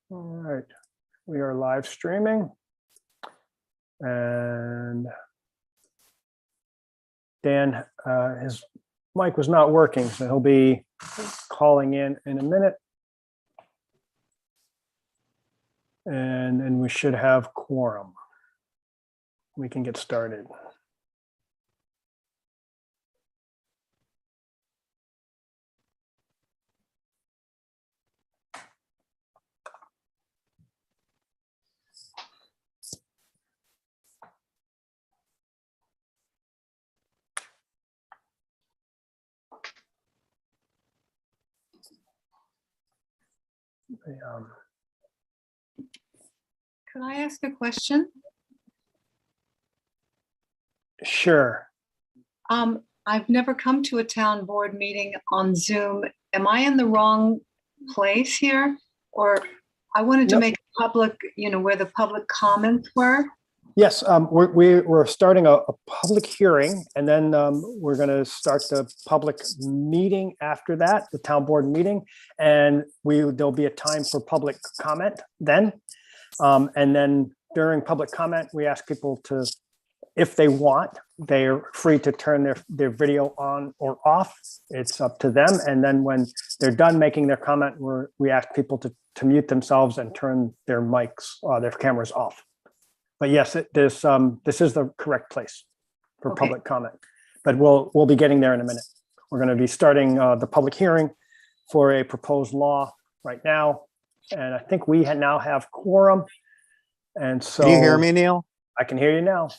All right, we are live streaming. And Dan, his mic was not working, so he'll be calling in a minute. And then we should have quorum. We can get started. Could I ask a question? Sure. I've never come to a town board meeting on Zoom. Am I in the wrong place here? Or I wanted to Nope. make it public, where the public comments were. Yes, we're starting a public hearing, and then we're going to start the public meeting after that, the town board meeting, and there'll be a time for public comment then. And then during public comment, we ask people to, if they want, they're free to turn their video on or off. It's up to them. And then when they're done making their comment, we ask people to mute themselves and turn their mics, their cameras off. But yes, this is the correct place for Okay. public comment. But we'll be getting there in a minute. We're going to be starting the public hearing for a proposed law right now. And I think we now have quorum. And so Can you hear me, Neil? I can hear you now.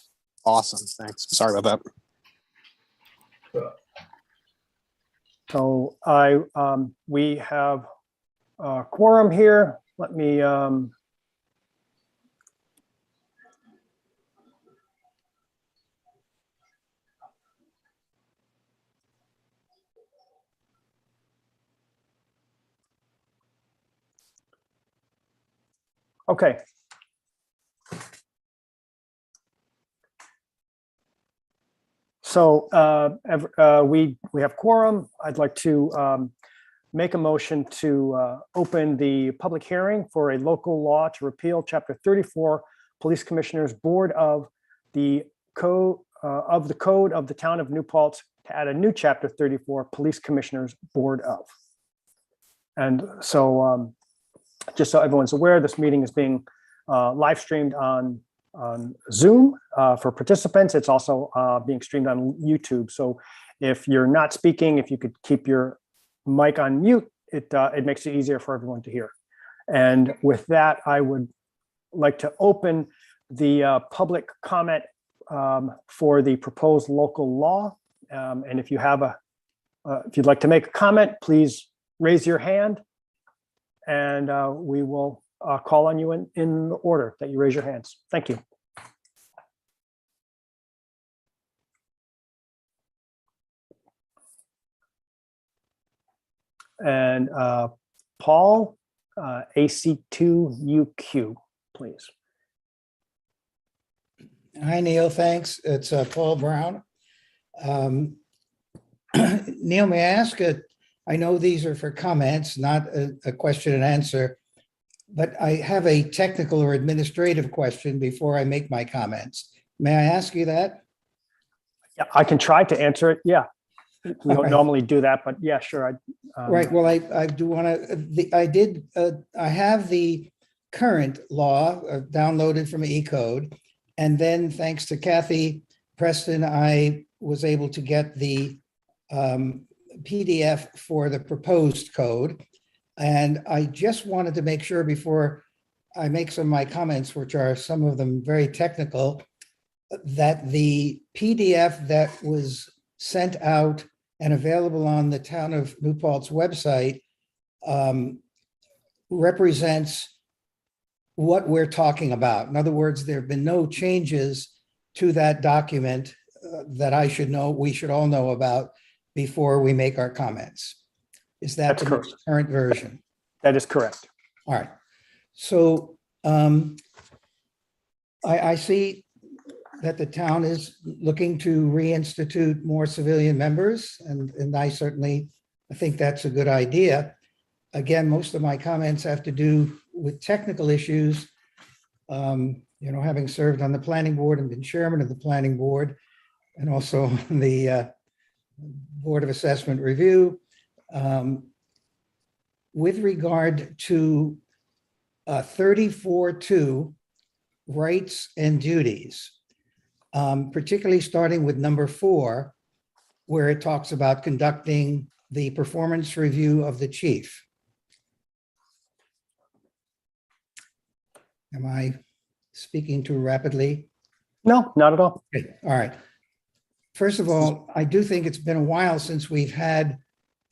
Awesome. Thanks. Sorry about that. So we have quorum here. Let me okay. So we have quorum. I'd like to make a motion to open the public hearing for a local law to repeal Chapter 34, Police Commissioners Board of the Code of the Town of New Paltz, to add a new Chapter 34, Police Commissioners Board of. And so just so everyone's aware, this meeting is being live streamed on Zoom for participants. It's also being streamed on YouTube. So if you're not speaking, if you could keep your mic on mute, it makes it easier for everyone to hear. And with that, I would like to open the public comment for the proposed local law. And if you have if you'd like to make a comment, please raise your hand, and we will call on you in the order that you raise your hands. Thank you. And Paul, AC2UQ, please. Hi, Neil. Thanks. It's Paul Brown. Neil, may I ask, I know these are for comments, not a question and answer, but I have a technical or administrative question before I make my comments. May I ask you that? Yeah, I can try to answer it. Yeah. We don't Right. normally do that, but yeah, sure. Right. Well, I do want to, I have the current law downloaded from eCode. And then thanks to Kathy Preston, I was able to get the PDF for the proposed code. And I just wanted to make sure before I make some of my comments, which are some of them very technical, that the PDF that was sent out and available on the Town of New Paltz website represents what we're talking about. In other words, there have been no changes to that document that I should know, we should all know about before we make our comments. Is that That's the correct. most current version? That is correct. All right. So I see that the town is looking to reinstitute more civilian members, and I certainly think that's a good idea. Again, most of my comments have to do with technical issues. Having served on the planning board and been chairman of the planning board, and also on the Board of Assessment Review. With regard to 34.2, rights and duties, particularly starting with number 4, where it talks about conducting the performance review of the chief. Am I speaking too rapidly? No, not at all. Okay, all right. First of all, I do think it's been a while since we've had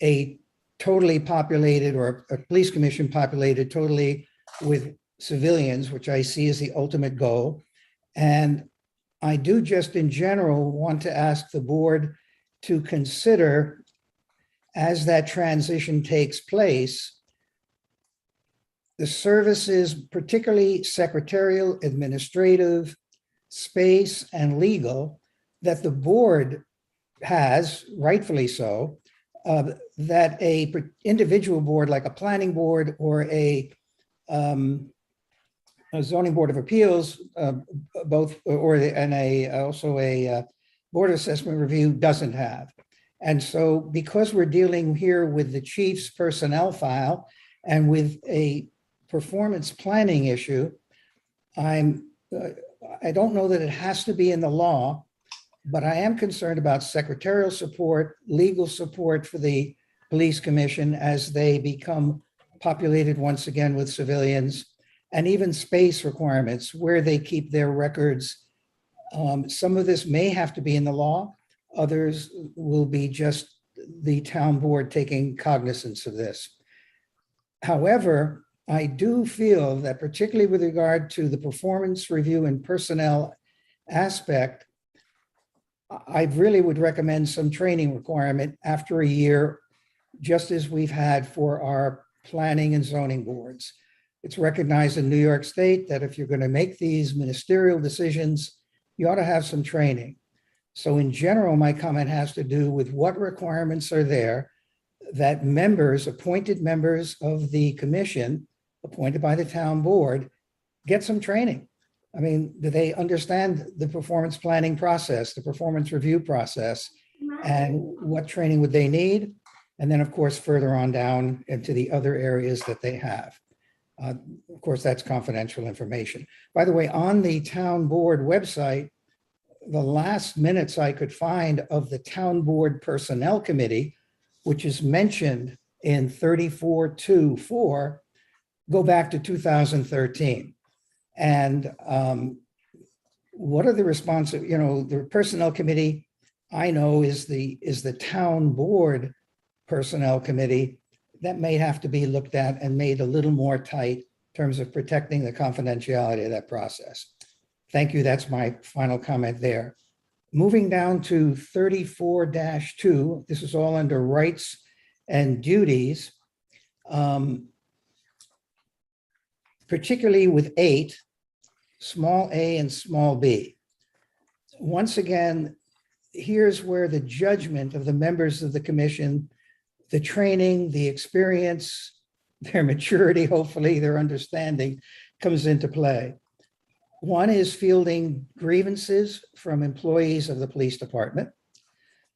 a totally populated, or a police commission populated totally with civilians, which I see as the ultimate goal. And I do just in general want to ask the board to consider, as that transition takes place, the services, particularly secretarial, administrative, space, and legal, that the board has, rightfully so, that a individual board like a planning board or a zoning board of appeals, also a board of assessment review doesn't have. And so because we're dealing here with the chief's personnel file and with a performance planning issue, I don't know that it has to be in the law, but I am concerned about secretarial support, legal support for the police commission as they become populated once again with civilians, and even space requirements where they keep their records. Some of this may have to be in the law. Others will be just the town board taking cognizance of this. However, I do feel that particularly with regard to the performance review and personnel aspect, I really would recommend some training requirement after a year, just as we've had for our planning and zoning boards. It's recognized in New York State that if you're going to make these ministerial decisions, you ought to have some training. So in general, my comment has to do with what requirements are there that members, appointed members of the commission, appointed by the town board, get some training. I mean, do they understand the performance planning process, the performance review process, and what training would they need? And then, of course, further on down into the other areas that they have. Of course, that's confidential information. By the way, on the town board website, the last minutes I could find of the town board personnel committee, which is mentioned in 34.2.4, go back to 2013. And what are the responsive, the personnel committee I know is the town board personnel committee. That may have to be looked at and made a little more tight in terms of protecting the confidentiality of that process. Thank you. That's my final comment there. Moving down to 34-2, this is all under rights and duties. Particularly with 8, small a and small b. Once again, here's where the judgment of the members of the commission, the training, the experience, their maturity, hopefully their understanding, comes into play. One is fielding grievances from employees of the police department,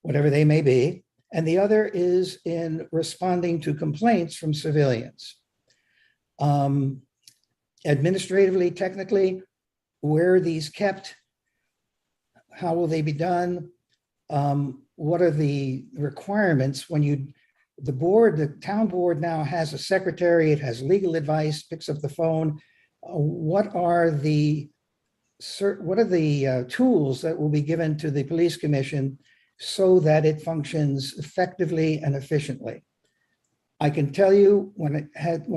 whatever they may be, and the other is in responding to complaints from civilians. Administratively, technically, where are these kept? How will they be done? What are the requirements when the town board now has a secretary, it has legal advice, picks up the phone. What are the tools that will be given to the police commission so that it functions effectively and efficiently? I can tell you when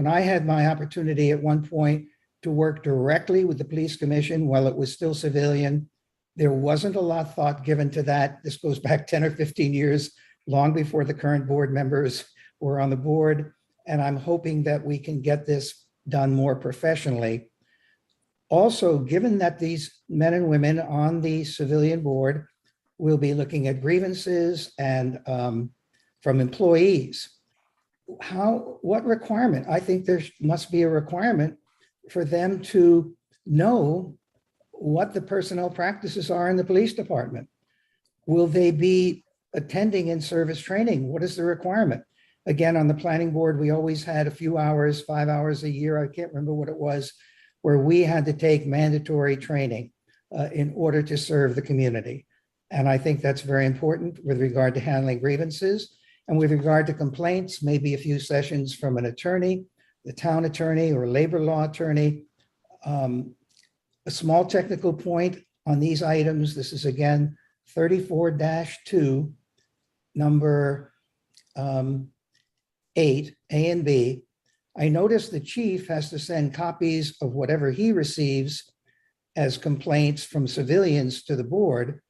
I had my opportunity at one point to work directly with the police commission while it was still civilian, there wasn't a lot of thought given to that. This goes back 10 or 15 years, long before the current board members were on the board. And I'm hoping that we can get this done more professionally. Also, given that these men and women on the civilian board will be looking at grievances and from employees, what requirement? I think there must be a requirement for them to know what the personnel practices are in the police department. Will they be attending in-service training? What is the requirement? Again, on the planning board, we always had a few hours, 5 hours a year, I can't remember what it was, where we had to take mandatory training in order to serve the community. And I think that's very important with regard to handling grievances. And with regard to complaints, maybe a few sessions from an attorney, the town attorney or labor law attorney. A small technical point on these items. This is again 34-2, number 8, A and B. I noticed the chief has to send copies of whatever he receives as complaints from civilians to the board.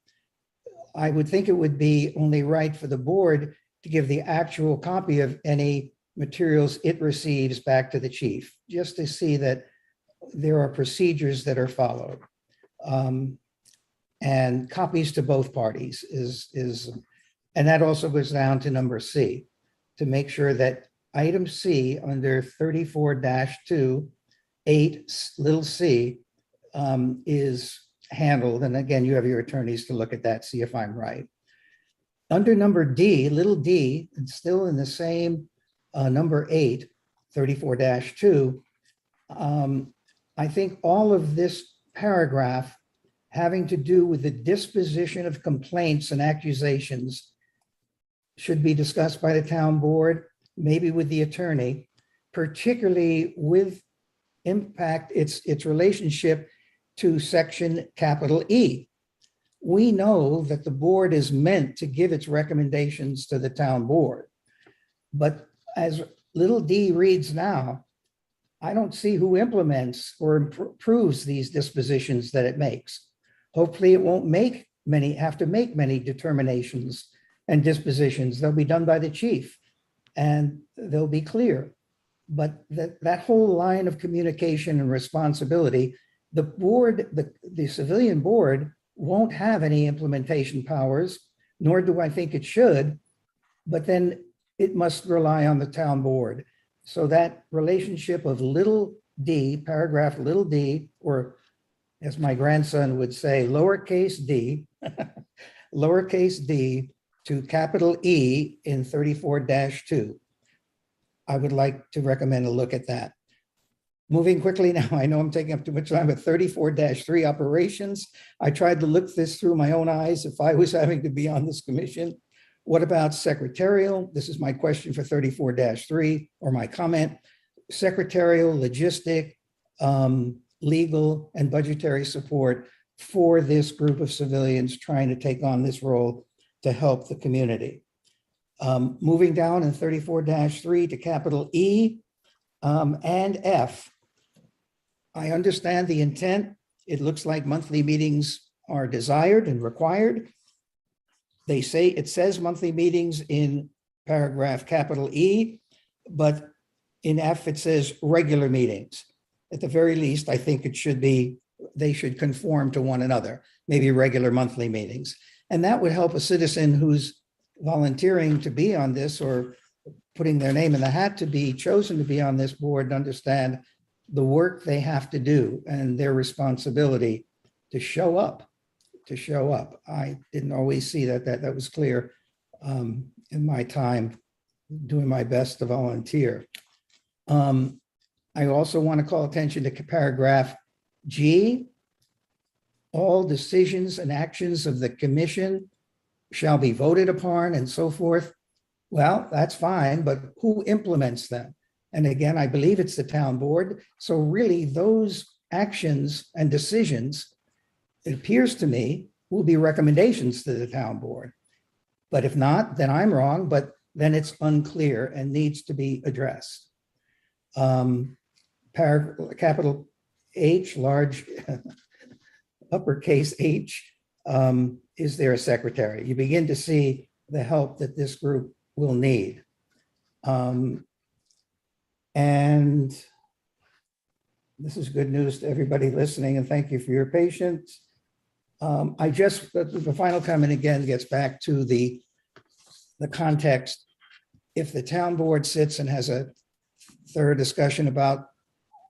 I would think it would be only right for the board to give the actual copy of any materials it receives back to the chief, just to see that there are procedures that are followed. And copies to both parties and that also goes down to number C, to make sure that item C under 34-2, 8, little c, is handled. And again, you have your attorneys to look at that, see if I'm right. Under number D, little d, and still in the same number 8, 34-2, I think all of this paragraph having to do with the disposition of complaints and accusations should be discussed by the town board, maybe with the attorney, particularly with impact its relationship to section capital E. We know that the board is meant to give its recommendations to the town board. But as little d reads now, I don't see who implements or improves these dispositions that it makes. Hopefully it won't have to make many determinations and dispositions. They'll be done by the chief and they'll be clear. But that whole line of communication and responsibility, the board, the civilian board won't have any implementation powers, nor do I think it should, but then it must rely on the town board. So that relationship of little d, paragraph little d, or as my grandson would say, lowercase d, lowercase d to capital E in 34-2. I would like to recommend a look at that. Moving quickly now, I know I'm taking up too much time, but 34-3 operations. I tried to look this through my own eyes if I was having to be on this commission. What about secretarial? This is my question for 34-3, or my comment. Secretarial, logistic, legal, and budgetary support for this group of civilians trying to take on this role to help the community. Moving down in 34-3 to capital E and F. I understand the intent. It looks like monthly meetings are desired and required. They say, it says monthly meetings in paragraph capital E, but in F it says regular meetings. At the very least, I think it should be, they should conform to one another, maybe regular monthly meetings. And that would help a citizen who's volunteering to be on this or putting their name in the hat to be chosen to be on this board to understand the work they have to do and their responsibility to show up. I didn't always see that was clear in my time doing my best to volunteer. I also want to call attention to paragraph G. All decisions and actions of the commission shall be voted upon and so forth. Well, that's fine, but who implements them? And again, I believe it's the town board. So really those actions and decisions, it appears to me, will be recommendations to the town board. But if not, then I'm wrong, but then it's unclear and needs to be addressed. Capital H, large uppercase H, is there a secretary? You begin to see the help that this group will need. And This is good news to everybody listening, and thank you for your patience. The final comment again gets back to the context. If the town board sits and has a thorough discussion about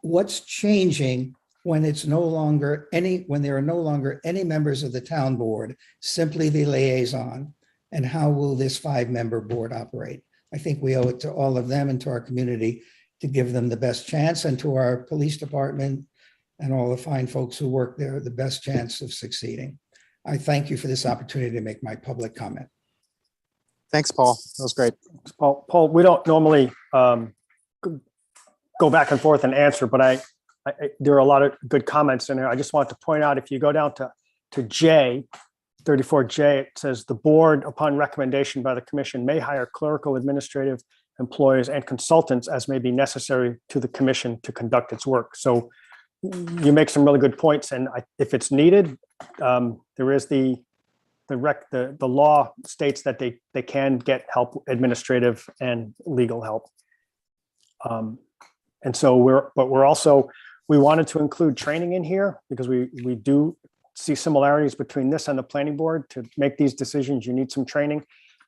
what's changing when there are no longer any members of the town board, simply the liaison, and how will this 5-member board operate? I think we owe it to all of them and to our community to give them the best chance, and to our police department and all the fine folks who work there the best chance of succeeding. I thank you for this opportunity to make my public comment. Thanks, Paul. That was great. Paul, we don't normally go back and forth and answer, but there are a lot of good comments in there. I just want to point out, if you go down to J, 34J, it says the board, upon recommendation by the commission, may hire clerical, administrative employees and consultants as may be necessary to the commission to conduct its work. So you make some really good points, and if it's needed, there is the law states that they can get help, administrative and legal help. And so we wanted to include training in here because we do see similarities between this and the planning board. To make these decisions, you need some training.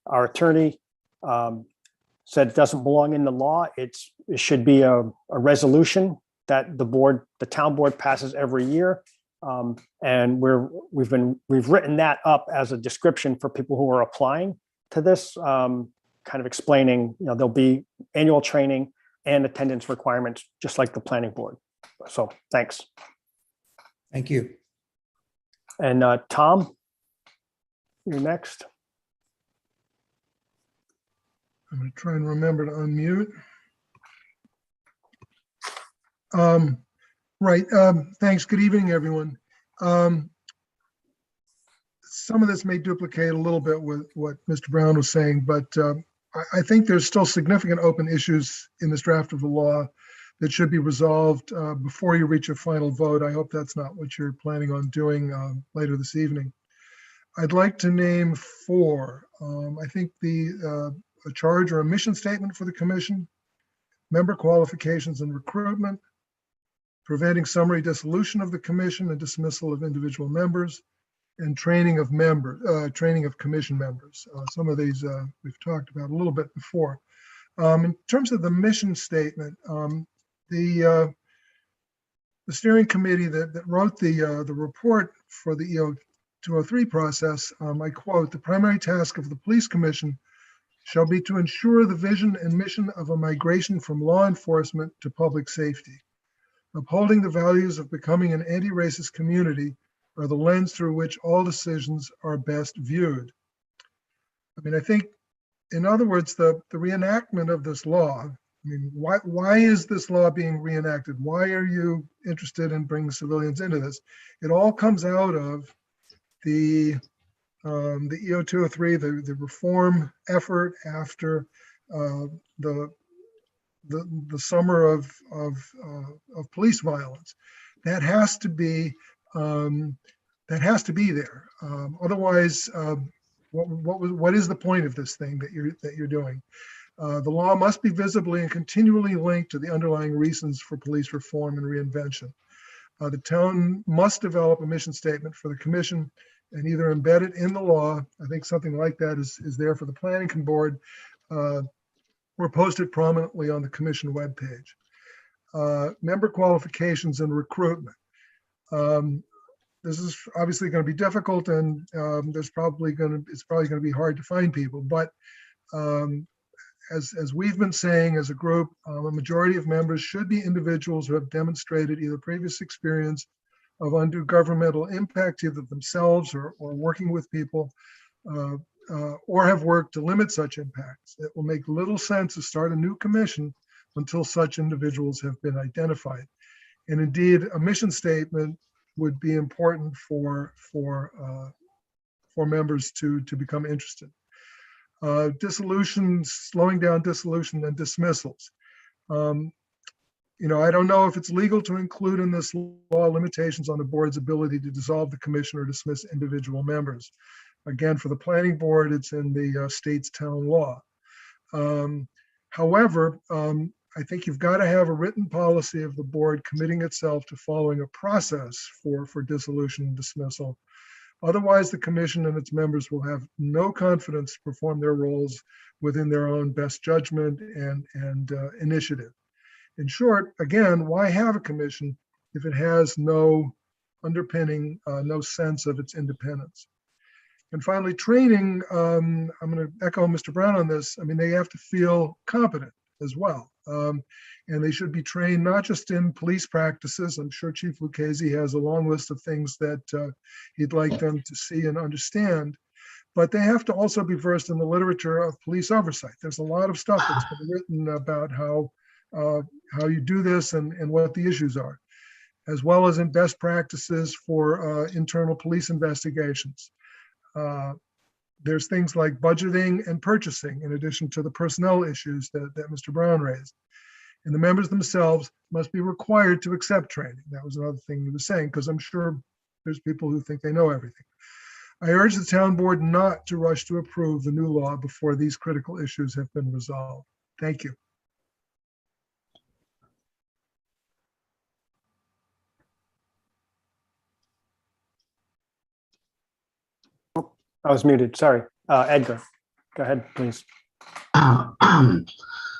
Our attorney said it doesn't belong in the law. It should be a resolution that the town board passes every year. And we've written that up as a description for people who are applying to this, kind of explaining, there'll be annual training and attendance requirements, just like the planning board. So thanks. Thank you. And Tom, you're next. I'm going to try and remember to unmute. Right. Thanks. Good evening, everyone. Some of this may duplicate a little bit with what Mr. Brown was saying, but I think there's still significant open issues in this draft of the law that should be resolved before you reach a final vote. I hope that's not what you're planning on doing later this evening. I'd like to name 4. I think a charge or a mission statement for the commission, member qualifications and recruitment, preventing summary dissolution of the commission and dismissal of individual members, and training of commission members. Some of these we've talked about a little bit before. In terms of the mission statement, the steering committee that wrote the report for the EO 203 process, I quote, "The primary task of the police commission shall be to ensure the vision and mission of a migration from law enforcement to public safety. Upholding the values of becoming an anti-racist community are the lens through which all decisions are best viewed." I mean, I think, in other words, the reenactment of this law, I mean, why is this law being reenacted? Why are you interested in bringing civilians into this? It all comes out of the EO 203, the reform effort after the summer of police violence. That has to be there. Otherwise, what is the point of this thing that you're doing? The law must be visibly and continually linked to the underlying reasons for police reform and reinvention. The town must develop a mission statement for the commission and either embed it in the law. I think something like that is there for the planning board, or post it prominently on the commission webpage. Member qualifications and recruitment. This is obviously going to be difficult, and it's probably going to be hard to find people. But as we've been saying as a group, a majority of members should be individuals who have demonstrated either previous experience of undue governmental impact, either themselves or working with people, or have worked to limit such impacts. It will make little sense to start a new commission until such individuals have been identified. And indeed, a mission statement would be important for members to become interested. Dissolutions, slowing down dissolution and dismissals. I don't know if it's legal to include in this law limitations on the board's ability to dissolve the commission or dismiss individual members. Again, for the planning board, it's in the state's town law. However, I think you've got to have a written policy of the board committing itself to following a process for dissolution and dismissal. Otherwise, the commission and its members will have no confidence to perform their roles within their own best judgment and initiative. In short, again, why have a commission if it has no underpinning, no sense of its independence? And finally, training, I'm going to echo Mr. Brown on this. I mean, they have to feel competent as well. And they should be trained not just in police practices. I'm sure Chief Lucchese has a long list of things that he'd like them to see and understand, but they have to also be versed in the literature of police oversight. There's a lot of stuff that's been written about how you do this and what the issues are, as well as in best practices for internal police investigations. There's things like budgeting and purchasing, in addition to the personnel issues that Mr. Brown raised. And the members themselves must be required to accept training. That was another thing he was saying, because I'm sure there's people who think they know everything. I urge the town board not to rush to approve the new law before these critical issues have been resolved. Thank you. I was muted, sorry. Edgar, go ahead, please.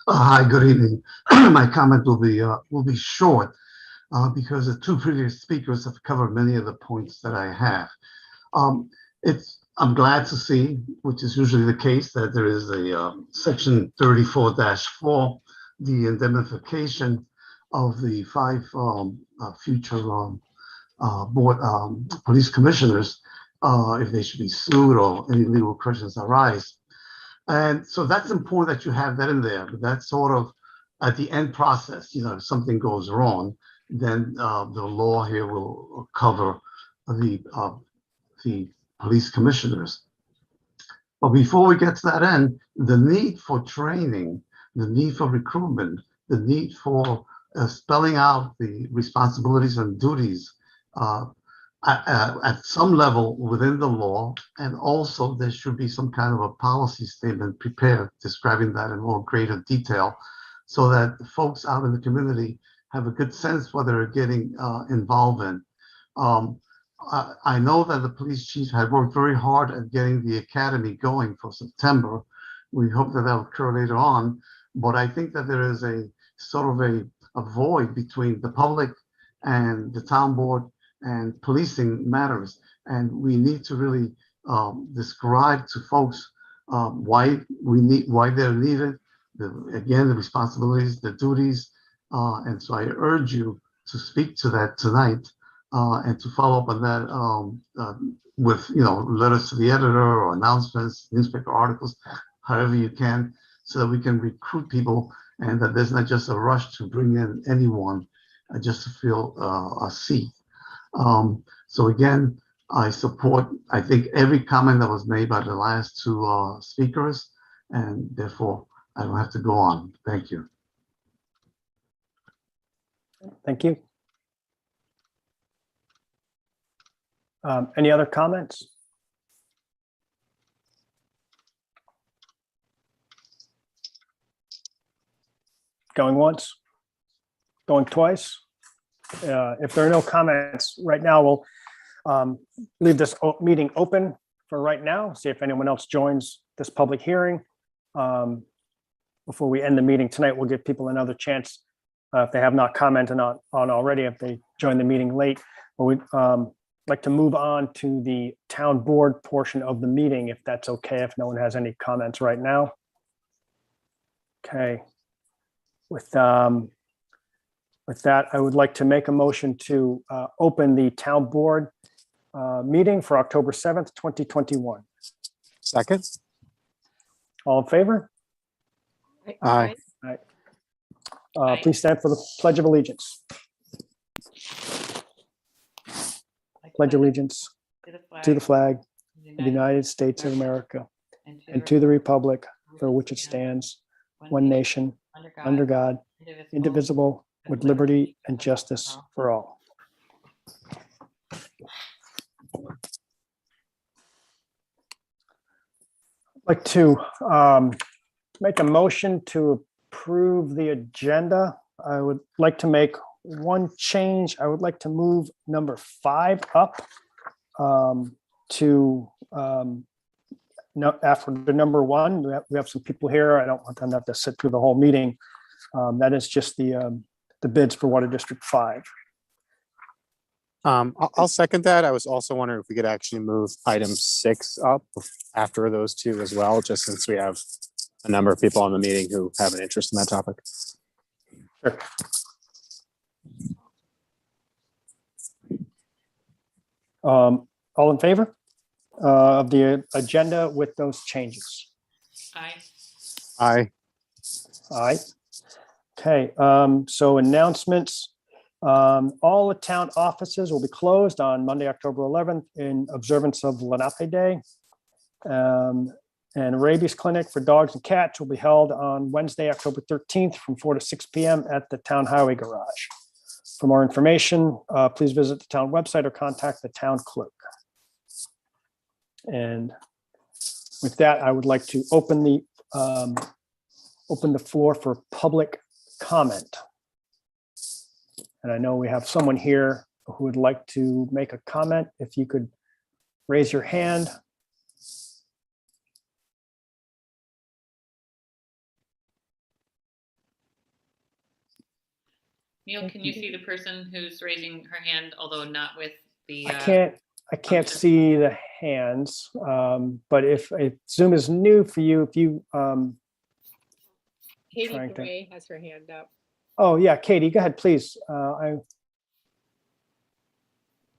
Hi, good evening. My comment will be short because the two previous speakers have covered many of the points that I have. I'm glad to see, which is usually the case, that there is a section 34-4, the indemnification of the 5 future board police commissioners if they should be sued or any legal questions arise. And so that's important that you have that in there, but that's sort of at the end process. You know, if something goes wrong, then the law here will cover the police commissioners. But before we get to that end, the need for training, the need for recruitment, the need for spelling out the responsibilities and duties at some level within the law, and also there should be some kind of a policy statement prepared describing that in more greater detail, so that the folks out in the community have a good sense what they're getting involved in. I know that the police chief had worked very hard at getting the academy going for September. We hope that will occur later on, but I think that there is a sort of a void between the public and the town board and policing matters, and we need to really describe to folks why they're needed. Again, the responsibilities, the duties, and so I urge you to speak to that tonight and to follow up on that with letters to the editor or announcements, newspaper articles, however you can, so that we can recruit people and that there's not just a rush to bring in anyone just to fill a seat. So again, I support, I think, every comment that was made by the last 2 speakers, and therefore I don't have to go on. Thank you. Thank you. Any other comments? Going once, going twice. If there are no comments right now, we'll leave this meeting open for right now. See if anyone else joins this public hearing. Before we end the meeting tonight, we'll give people another chance if they have not commented on already, if they join the meeting late. But we'd like to move on to the town board portion of the meeting, if that's okay, if no one has any comments right now. Okay. With that, I would like to make a motion to open the town board meeting for October 7th, 2021. Second? All in favor? Aye. Please stand for the Pledge of Allegiance. Pledge allegiance to the flag of the United States of America and to the republic for which it stands, one nation, under God, indivisible, with liberty and justice for all. I'd like to make a motion to approve the agenda. I would like to make one change. I would like to move number 5 up to after the number 1. We have some people here. I don't want them to have to sit through the whole meeting. That is just the bids for Water District 5. I'll second that. I was also wondering if we could actually move item 6 up after those two as well, just since we have a number of people on the meeting who have an interest in that topic. Sure. All in favor of the agenda with those changes? Aye. Aye. Aye. Okay, so announcements. All the town offices will be closed on Monday, October 11th in observance of Lenape Day. And rabies clinic for dogs and cats will be held on Wednesday, October 13th from 4 to 6 p.m. at the town highway garage. For more information, please visit the town website or contact the town clerk. And with that, I would like to open the floor for public comment. And I know we have someone here who would like to make a comment. If you could raise your hand. Neil, can you see the person who's raising her hand, although not with the? I can't see the hands, but if Zoom is new for you, if you, Katie trying to- Gray has her hand up. oh yeah, Katie, go ahead, please.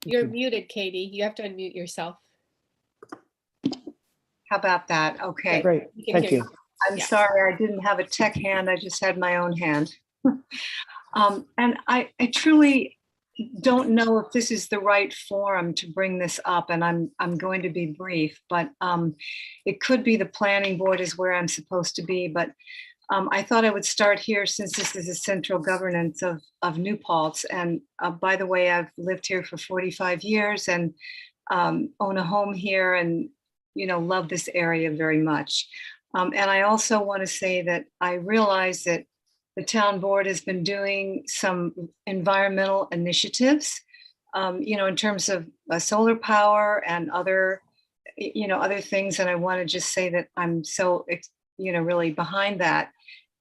You're muted, Katie. You have to unmute yourself. How about that? Okay. Great, We can thank hear you. I'm Yeah. sorry, I didn't have a tech hand. I just had my own hand. And I truly don't know if this is the right forum to bring this up, and I'm going to be brief, but it could be the planning board is where I'm supposed to be, but I thought I would start here since this is a central governance of New Paltz. And by the way, I've lived here for 45 years and own a home here and, love this area very much. And I also want to say that I realize that the town board has been doing some environmental initiatives, in terms of solar power and other things. And I want to just say that I'm so, really behind that.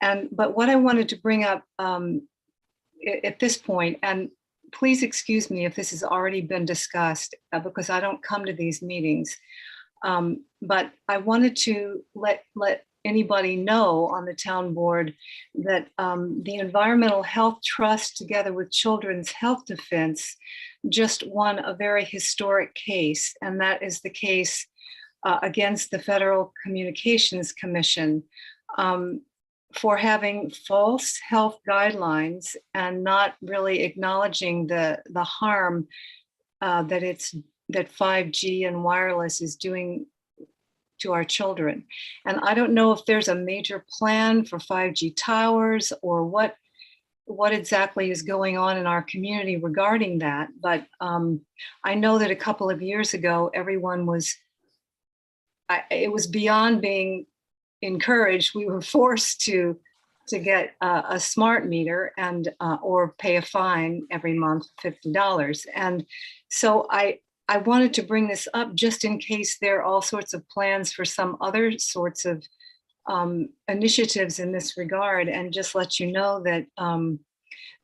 But what I wanted to bring up at this point, and please excuse me if this has already been discussed because I don't come to these meetings. But I wanted to let anybody know on the town board that the Environmental Health Trust, together with Children's Health Defense, just won a very historic case, and that is the case against the Federal Communications Commission for having false health guidelines and not really acknowledging the harm that 5G and wireless is doing to our children. And I don't know if there's a major plan for 5G towers or what exactly is going on in our community regarding that. But I know that a couple of years ago, everyone it was beyond being encouraged. We were forced to get a smart meter and or pay a fine every month, $50. And so I wanted to bring this up just in case there are all sorts of plans for some other sorts of initiatives in this regard, and just let you know that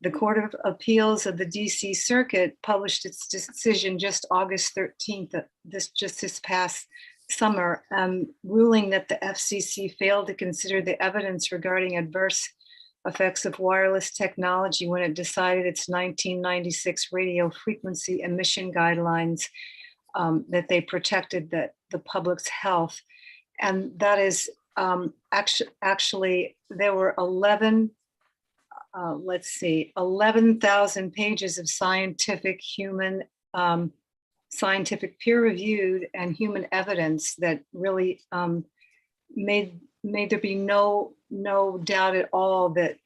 the Court of Appeals of the DC Circuit published its decision just August 13th, this past summer, ruling that the FCC failed to consider the evidence regarding adverse effects of wireless technology when it decided its 1996 radio frequency emission guidelines, that they protected the public's health. And that is actually there were 11,000 pages of scientific peer-reviewed and human evidence that really made there be no doubt at all that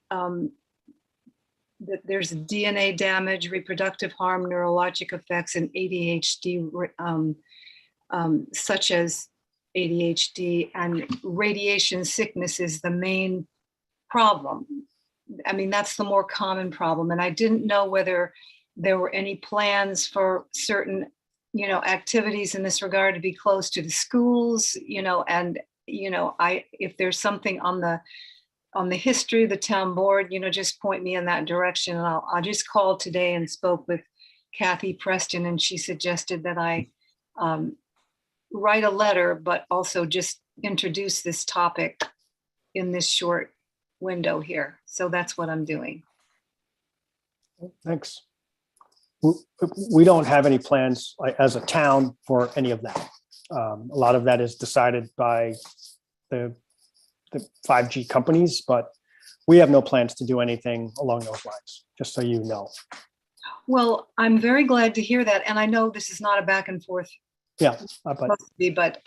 that there's DNA damage, reproductive harm, neurologic effects, and ADHD, such as ADHD, and radiation sickness is the main problem. I mean, that's the more common problem. And I didn't know whether there were any plans for certain, activities in this regard to be close to the schools, and, if there's something on the history of the town board, just point me in that direction. And I just called today and spoke with Kathy Preston, and she suggested that I write a letter, but also just introduce this topic in this short window here. So that's what I'm doing. Thanks. We don't have any plans as a town for any of that. A lot of that is decided by the 5G companies, but we have no plans to do anything along those lines, just so you know. Well, I'm very glad to hear that. And I know this is not a back and forth. Yeah, But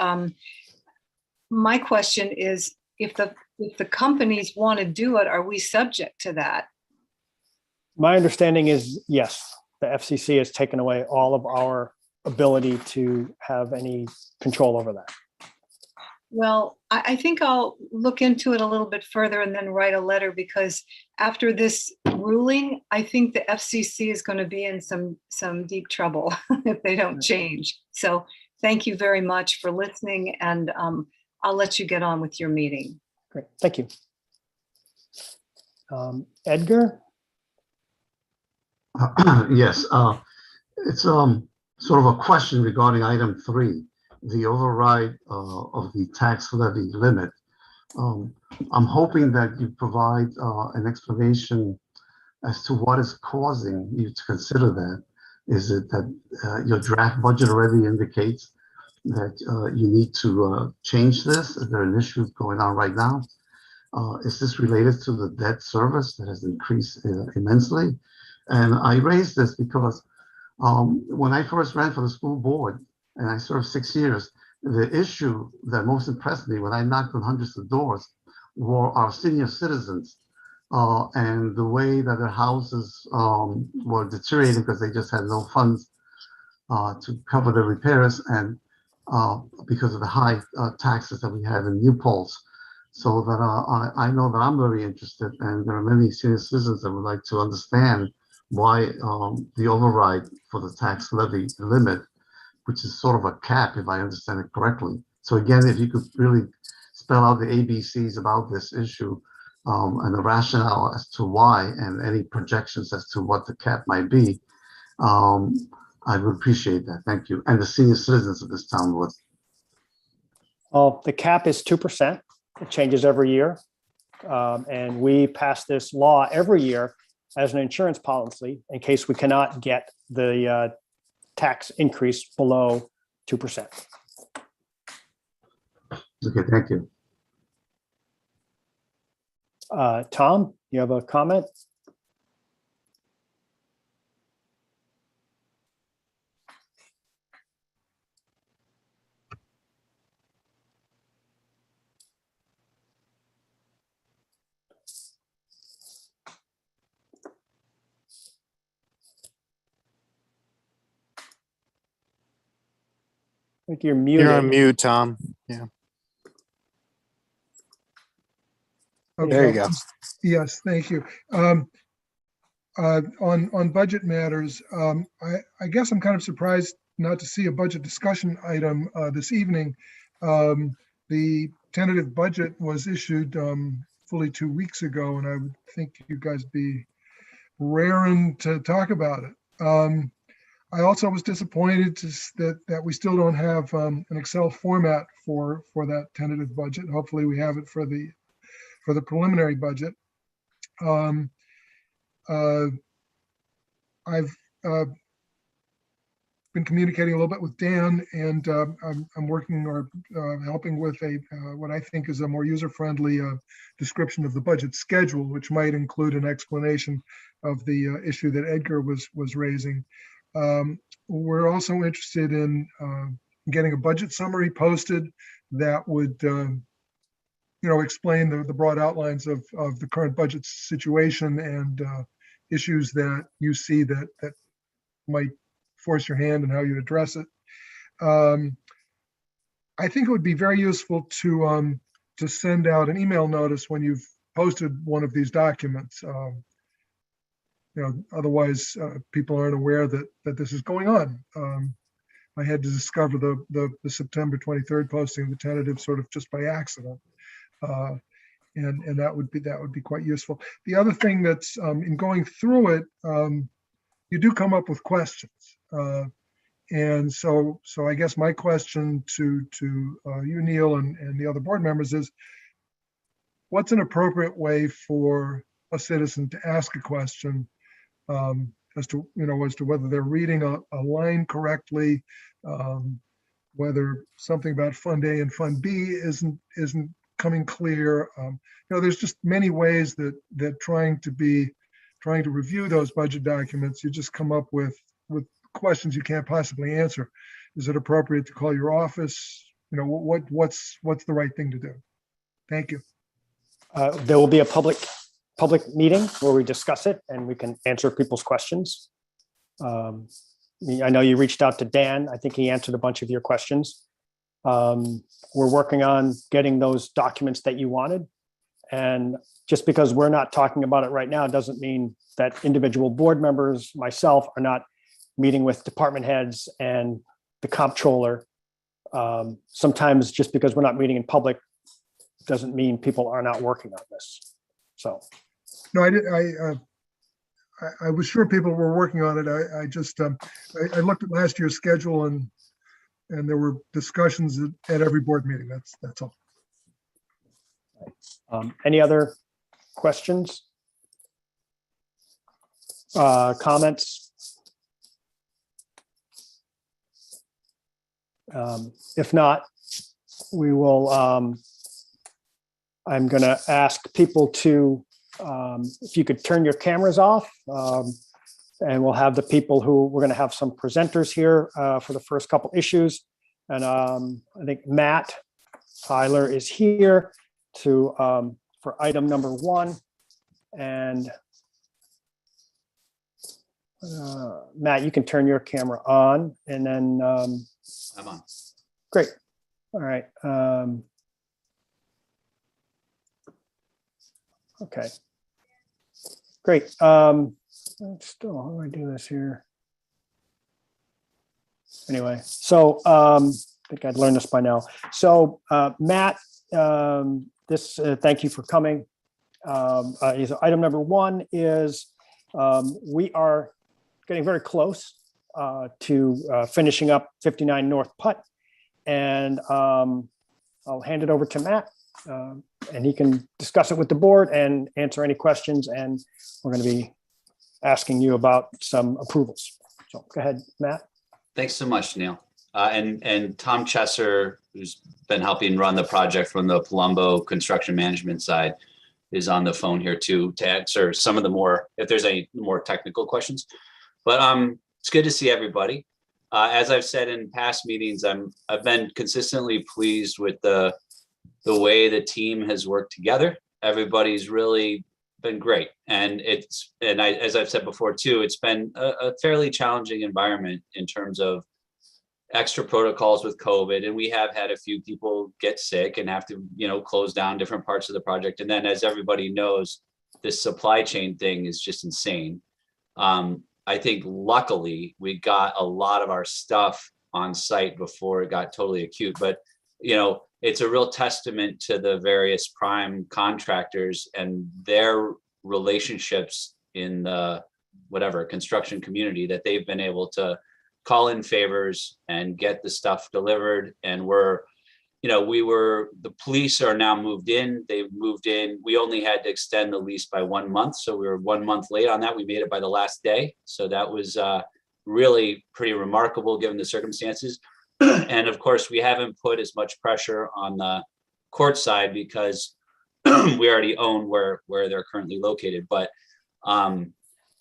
my question is, if the companies want to do it, are we subject to that? my understanding is yes, the FCC has taken away all of our ability to have any control over that. Well, I think I'll look into it a little bit further and then write a letter, because after this ruling, I think the FCC is going to be in some deep trouble if they don't change. So thank you very much for listening, and I'll let you get on with your meeting. Great, thank you. Edgar? Yes, it's sort of a question regarding item 3, the override of the tax levy limit. I'm hoping that you provide an explanation as to what is causing you to consider that. Is it that your draft budget already indicates that you need to change this? Is there an issue going on right now? Is this related to the debt service that has increased immensely? And I raise this because when I first ran for the school board, and I served 6 years, the issue that most impressed me when I knocked on hundreds of doors were our senior citizens and the way that their houses were deteriorating because they just had no funds to cover the repairs, and because of the high taxes that we have in New Paltz. So that I know that I'm very interested, and there are many senior citizens that would like to understand why the override for the tax levy limit, which is sort of a cap, if I understand it correctly. So again, if you could really spell out the ABCs about this issue and the rationale as to why, and any projections as to what the cap might be, I would appreciate that. Thank you. And the senior citizens of this town would. Well, the cap is 2%. It changes every year. And we pass this law every year as an insurance policy in case we cannot get the tax increase below 2%. Okay, thank you. Tom, you have a comment? I think you're muted. You're on mute, Tom. Yeah. Okay. There you go. Yes, thank you. On budget matters, I guess I'm kind of surprised not to see a budget discussion item this evening. The tentative budget was issued fully 2 weeks ago, and I would think you guys be raring to talk about it. I also was disappointed that we still don't have an Excel format for that tentative budget. Hopefully we have it for the preliminary budget. I've been communicating a little bit with Dan, and I'm working or helping with what I think is a more user-friendly description of the budget schedule, which might include an explanation of the issue that Edgar was raising. We're also interested in getting a budget summary posted that would explain the broad outlines of the current budget situation and issues that you see that might force your hand and how you address it. I think it would be very useful to send out an email notice when you've posted one of these documents. Otherwise people aren't aware that this is going on. I had to discover the September 23rd posting of the tentative sort of just by accident. And that would be quite useful. The other thing that's in going through it, you do come up with questions. And so I guess my question to you, Neil, and the other board members is, what's an appropriate way for a citizen to ask a question as to whether they're reading a line correctly, whether something about Fund A and Fund B isn't coming clear. There's just many ways that trying to review those budget documents, you just come up with questions you can't possibly answer. Is it appropriate to call your office? What's the right thing to do? Thank you. There will be a public meeting where we discuss it and we can answer people's questions. I know you reached out to Dan. I think he answered a bunch of your questions. We're working on getting those documents that you wanted. And just because we're not talking about it right now doesn't mean that individual board members, myself, are not meeting with department heads and the comptroller. Sometimes just because we're not meeting in public doesn't mean people are not working on this. So. No, I was sure people were working on it. I just I looked at last year's schedule and there were discussions at every board meeting. That's all. Any other questions? Comments? If not, we will, I'm going to ask people to, if you could turn your cameras off, and we'll have the people who, we're going to have some presenters here for the first couple issues. And I think Matt Tyler is here to for item number 1. And Matt, you can turn your camera on, and then I'm on. Great. All right. Okay. Great. Still, how do I do this here? Anyway, so I think I'd learned this by now. So Matt, thank you for coming. Item number 1 is we are getting very close to finishing up 59 North Putt, and I'll hand it over to Matt, and he can discuss it with the board and answer any questions. And we're going to be asking you about some approvals. So go ahead, Matt. Thanks so much, Neil. And Tom Chesser, who's been helping run the project from the Palumbo construction management side, is on the phone here too to answer some of the more, if there's any more technical questions. But it's good to see everybody. As I've said in past meetings, I've been consistently pleased with the way the team has worked together. Everybody's really been great, and as I've said before too, it's been a fairly challenging environment in terms of extra protocols with COVID, and we have had a few people get sick and have to close down different parts of the project. And then, as everybody knows, this supply chain thing is just insane. I think luckily we got a lot of our stuff on site before it got totally acute, but it's a real testament to the various prime contractors and their relationships in the construction community that they've been able to call in favors and get the stuff delivered. And the police are now moved in. They've moved in. We only had to extend the lease by 1 month. So we were 1 month late on that. We made it by the last day. So that was really pretty remarkable given the circumstances. And of course, we haven't put as much pressure on the court side because we already own where they're currently located. But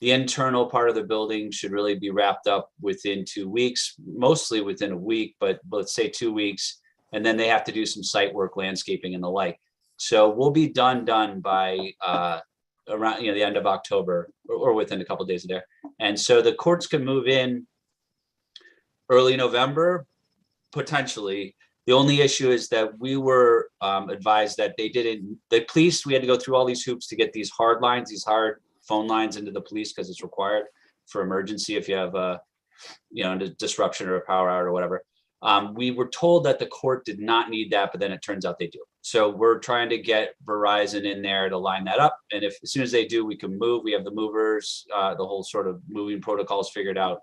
the internal part of the building should really be wrapped up within 2 weeks, mostly within a week, but let's say 2 weeks. And then they have to do some site work, landscaping and the like. So we'll be done by around the end of October or within a couple of days of there. And so the courts can move in early November, potentially. The only issue is that we were advised that the police, we had to go through all these hoops to get these hard lines, these hard phone lines into the police because it's required for emergency if you have a, a disruption or a power out or whatever. We were told that the court did not need that, but then it turns out they do. So we're trying to get Verizon in there to line that up. And if as soon as they do, we can move. We have the movers, the whole sort of moving protocols figured out.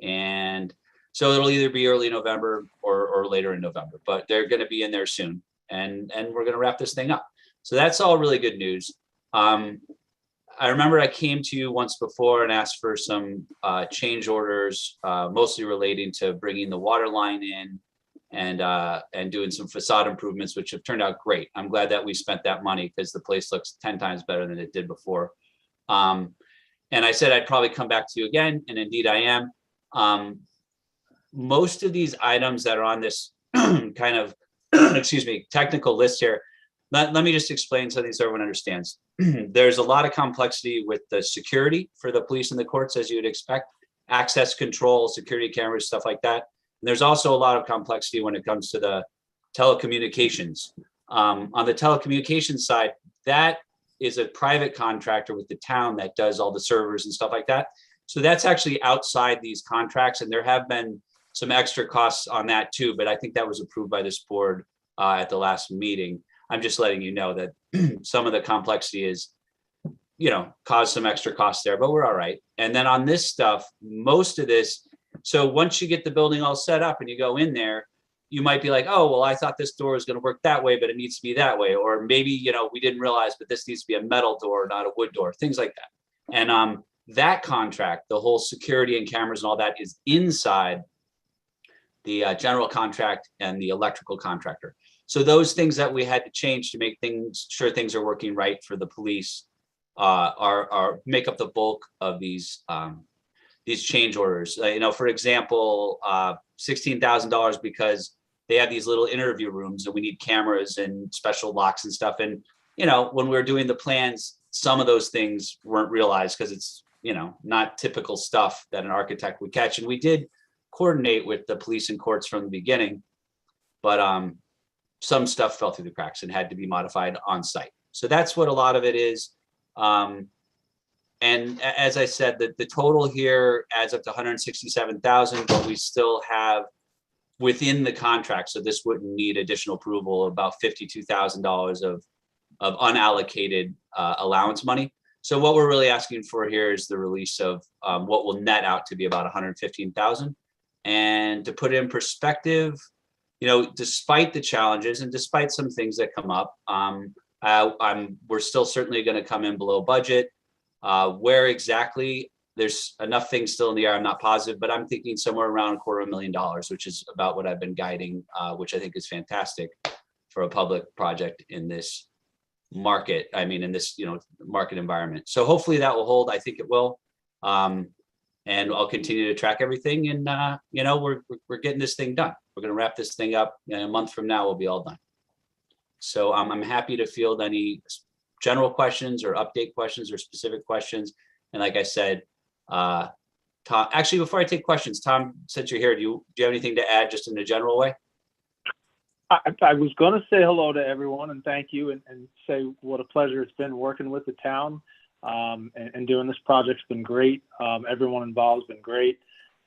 And so it'll either be early November or later in November, but they're going to be in there soon. And we're going to wrap this thing up. So that's all really good news. I remember I came to you once before and asked for some change orders, mostly relating to bringing the water line in and doing some facade improvements, which have turned out great. I'm glad that we spent that money because the place looks 10 times better than it did before. And I said I'd probably come back to you again, and indeed I am. Most of these items that are on this kind of, technical list here, let me just explain something so everyone understands. There's a lot of complexity with the security for the police and the courts, as you would expect, access control, security cameras, stuff like that. And there's also a lot of complexity when it comes to the telecommunications. On the telecommunications side, that is a private contractor with the town that does all the servers and stuff like that. So that's actually outside these contracts, and there have been some extra costs on that too, but I think that was approved by this board at the last meeting. I'm just letting you know that some of the complexity is, caused some extra costs there, but we're all right. And then on this stuff, most of this, so once you get the building all set up and you go in there, you might be like, oh, well, I thought this door was going to work that way, but it needs to be that way. Or maybe, we didn't realize, but this needs to be a metal door, not a wood door, things like that. And that contract, the whole security and cameras and all that is inside the general contract and the electrical contractor. So those things that we had to change to make sure things are working right for the police make up the bulk of these change orders. For example, $16,000 because they have these little interview rooms and we need cameras and special locks and stuff. And when we were doing the plans, some of those things weren't realized because it's not typical stuff that an architect would catch. And we did coordinate with the police and courts from the beginning, but some stuff fell through the cracks and had to be modified on site. So that's what a lot of it is. And as I said, the total here adds up to 167,000, but we still have within the contract, so this wouldn't need additional approval, about $52,000 of unallocated allowance money. So what we're really asking for here is the release of what will net out to be about 115,000. And to put it in perspective, despite the challenges and despite some things that come up, we're still certainly going to come in below budget. Where exactly, there's enough things still in the air, I'm not positive, but I'm thinking somewhere around $250,000, which is about what I've been guiding, which I think is fantastic for a public project in this market. In this market environment. So hopefully that will hold. I think it will. And I'll continue to track everything. And we're getting this thing done. We're going to wrap this thing up. A month from now, we'll be all done. So I'm happy to field any general questions or update questions or specific questions. And like I said, Tom, actually, before I take questions, Tom, since you're here, do you have anything to add just in a general way? I was going to say hello to everyone and thank you and say what a pleasure it's been working with the town and doing this project's been great. Everyone involved has been great.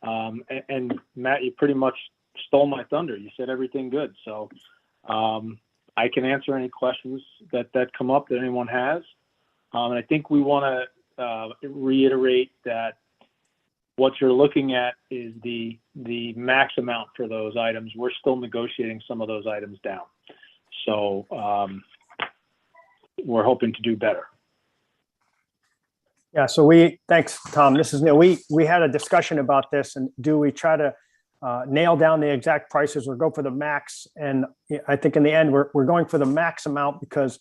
And Matt, you pretty much stole my thunder. You said everything good. So I can answer any questions that come up that anyone has. And I think we want to reiterate that what you're looking at is the max amount for those items. We're still negotiating some of those items down. So we're hoping to do better. Yeah, so thanks, Tom. This is Neil. We had a discussion about this, and do we try to nail down the exact prices or go for the max? And I think in the end, we're going for the max amount because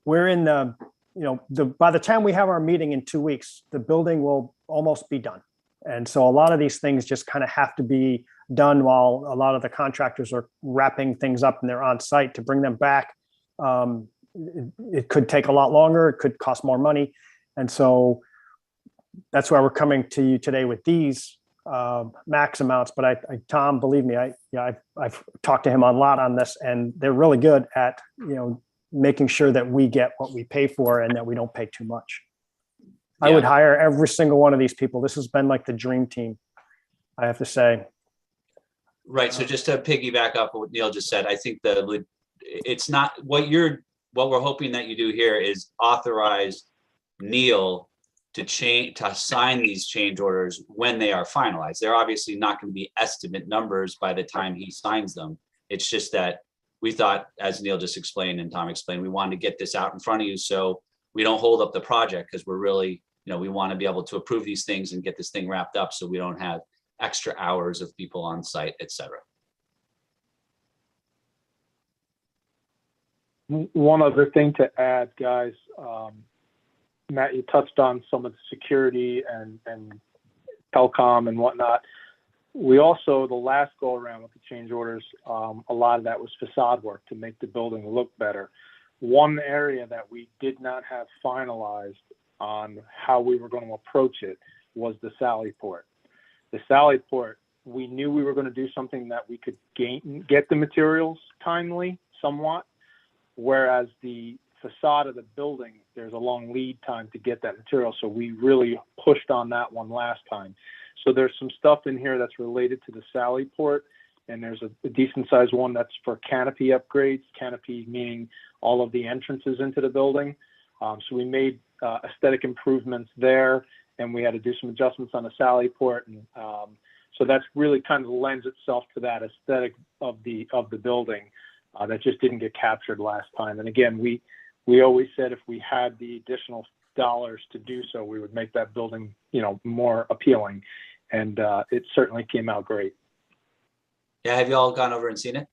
we're in by the time we have our meeting in 2 weeks, the building will almost be done. And so a lot of these things just kind of have to be done while a lot of the contractors are wrapping things up and they're on site to bring them back. It could take a lot longer. It could cost more money. And so that's why we're coming to you today with these max amounts, but Tom, believe me, I've talked to him a lot on this, and they're really good at, making sure that we get what we pay for and that we don't pay too much. I would hire every single one of these people. This has been like the dream team, I have to say. Right. So just to piggyback off what Neil just said, I think it's not what we're hoping that you do here is authorize Neil to sign these change orders when they are finalized. They're obviously not going to be estimate numbers by the time he signs them. It's just that we thought, as Neil just explained and Tom explained, we wanted to get this out in front of you so we don't hold up the project, because we're really, we want to be able to approve these things and get this thing wrapped up so we don't have extra hours of people on site, et cetera. One other thing to add, guys, Matt, you touched on some of the security and telecom and whatnot. We also, the last go around with the change orders, a lot of that was facade work to make the building look better. One area that we did not have finalized on how we were going to approach it was the Sally Port. The Sally Port, we knew we were going to do something that we could get the materials timely, somewhat, whereas the facade of the building, there's a long lead time to get that material. So we really pushed on that one last time. So there's some stuff in here that's related to the Sally Port, and there's a decent sized one that's for canopy upgrades, canopy meaning all of the entrances into the building. So we made aesthetic improvements there, and we had to do some adjustments on the Sally Port. And so that's really kind of lends itself to that aesthetic of the building that just didn't get captured last time. And again, we always said if we had the additional dollars to do so, we would make that building, more appealing. And it certainly came out great. Yeah, have you all gone over and seen it?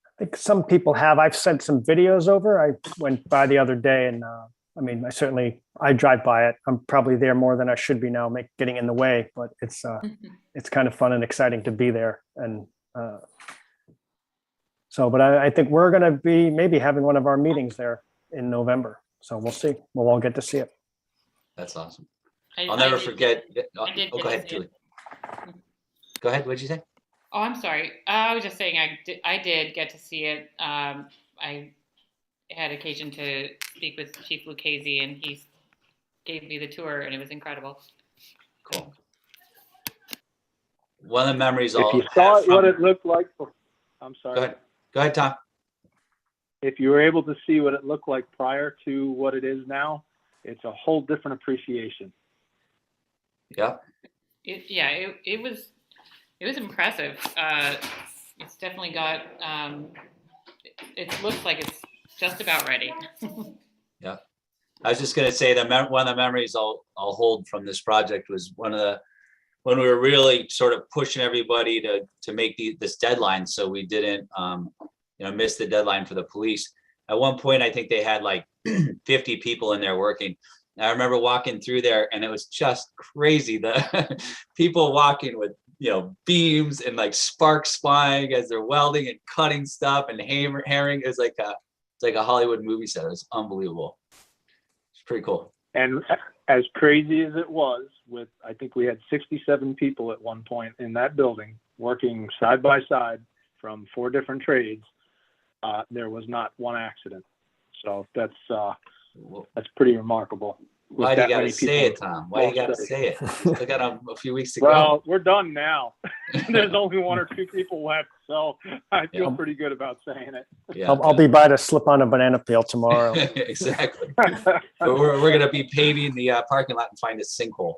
I think some people have. I've sent some videos over. I went by the other day, and I drive by it. I'm probably there more than I should be now, getting in the way, but it's kind of fun and exciting to be there. And but I think we're going to be maybe having one of our meetings there in November. So we'll see. We'll all get to see it. That's awesome. I'll never forget. Go ahead, Julie. Go ahead. What'd you say? Oh, I'm sorry. I was just saying I did get to see it. I had occasion to speak with Chief Lucchese, and he gave me the tour, and it was incredible. Cool. One of the memories If you saw what it looked like, I'm sorry. Go ahead, Tom. If you were able to see what it looked like prior to what it is now, it's a whole different appreciation. Yeah. It was impressive. It's definitely got. It looks like it's just about ready. Yeah, I was just gonna say that one of the memories I'll hold from this project was when we were really sort of pushing everybody to make this deadline, so we didn't miss the deadline for the police. At one point, I think they had like 50 people in there working. And I remember walking through there, and it was just crazy. The people walking with beams and like sparks flying as they're welding and cutting stuff and hammering. It was like a Hollywood movie set. It was unbelievable. It's pretty cool. And as crazy as it was, I think we had 67 people at one point in that building working side by side from 4 different trades. There was not one accident. So that's pretty remarkable. Why do you gotta say it, Tom? Why do you gotta say it? We got a few weeks to go. Well, we're done now. There's only 1 or 2 people left, so I feel pretty good about saying it. Yeah, I'll be by to slip on a banana peel tomorrow. Exactly. We're gonna be paving the parking lot and find a sinkhole.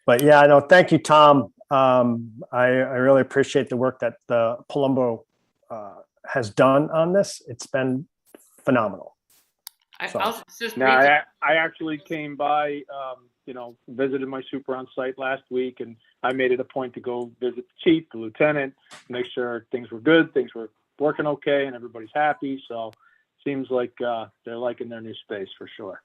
But yeah, no, thank you, Tom. I really appreciate the work that the Palumbo has done on this. It's been phenomenal. I actually came by, visited my super on site last week, and I made it a point to go visit the chief, the lieutenant, make sure things were good, things were working okay, and everybody's happy. So seems like they're liking their new space for sure.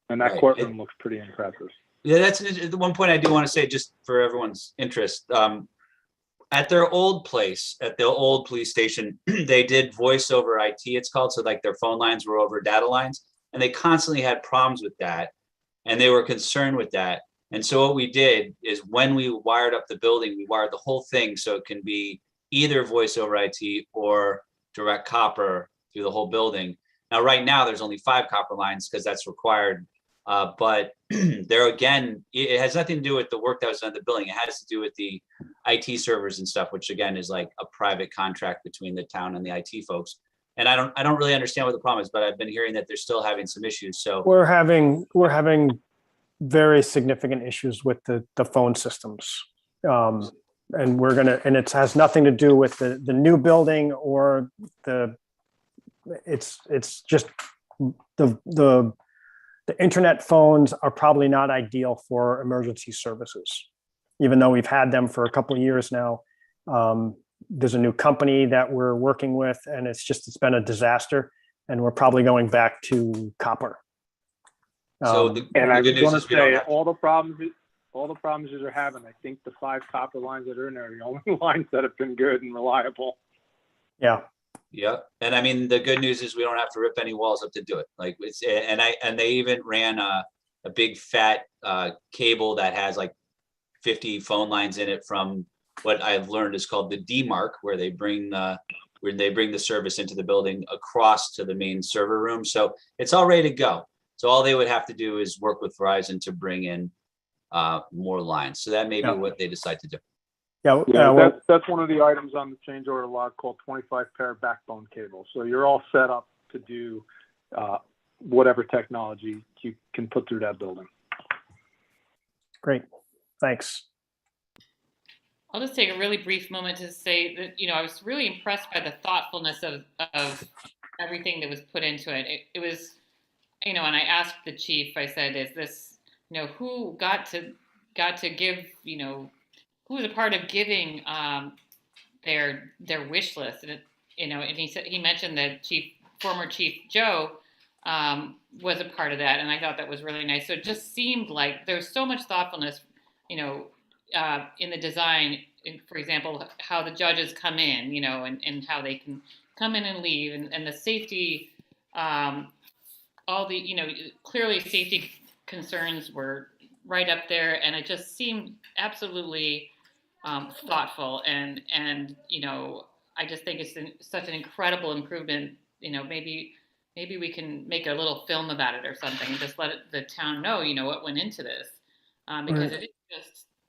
And that courtroom looks pretty impressive. Yeah, that's the one point I do want to say, just for everyone's interest. At their old place, at the old police station, they did voice over IT, it's called. So like their phone lines were over data lines, and they constantly had problems with that. And they were concerned with that. And so what we did is when we wired up the building, we wired the whole thing so it can be either voice over IP or direct copper through the whole building. Now, right now, there's only 5 copper lines because that's required. But there again, it has nothing to do with the work that was done in the building. It has to do with the IT servers and stuff, which again is like a private contract between the town and the IT folks. And I don't really understand what the problem is, but I've been hearing that they're still having some issues. So We're having very significant issues with the phone systems. And it has nothing to do with the new building or it's just the internet phones are probably not ideal for emergency services, even though we've had them for a couple of years now. There's a new company that we're working with, and it's been a disaster, and we're probably going back to copper. So And I the was good going news to is we don't say, have- all the problems you are having, I think the 5 copper lines that are in there are the only lines that have been good and reliable. Yeah. Yeah, and I mean, the good news is we don't have to rip any walls up to do it. Like and they even ran a big fat cable that has like 50 phone lines in it from what I've learned is called the D-Mark, where they bring the service into the building across to the main server room. So it's all ready to go. So all they would have to do is work with Verizon to bring in more lines. So that may be Yeah. what they decide to do. Yeah. Yeah, that's one of the items on the change order log called 25 pair backbone cable. So you're all set up to do whatever technology you can put through that building. Great. Thanks. I'll just take a really brief moment to say that, I was really impressed by the thoughtfulness of everything that was put into it. It was, and I asked the chief, I said, is this, who got to give, who was a part of giving their wish list? And, and he mentioned that former Chief Joe was a part of that. And I thought that was really nice. So it just seemed like there was so much thoughtfulness, in the design, for example, how the judges come in, and how they can come in and leave, and the safety, all the, clearly safety concerns were right up there, and it just seemed absolutely thoughtful, and I just think it's such an incredible improvement. Maybe we can make a little film about it or something, and just let the town know, what went into this, because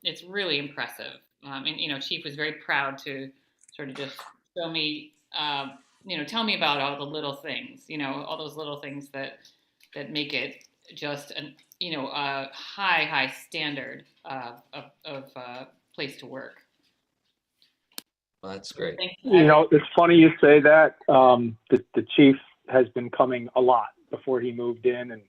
it's really impressive. And Chief was very proud to sort of just show me, tell me about all the little things, all those little things that make it just a high standard of place to work. Well, that's great. It's funny you say that. The chief has been coming a lot before he moved in, and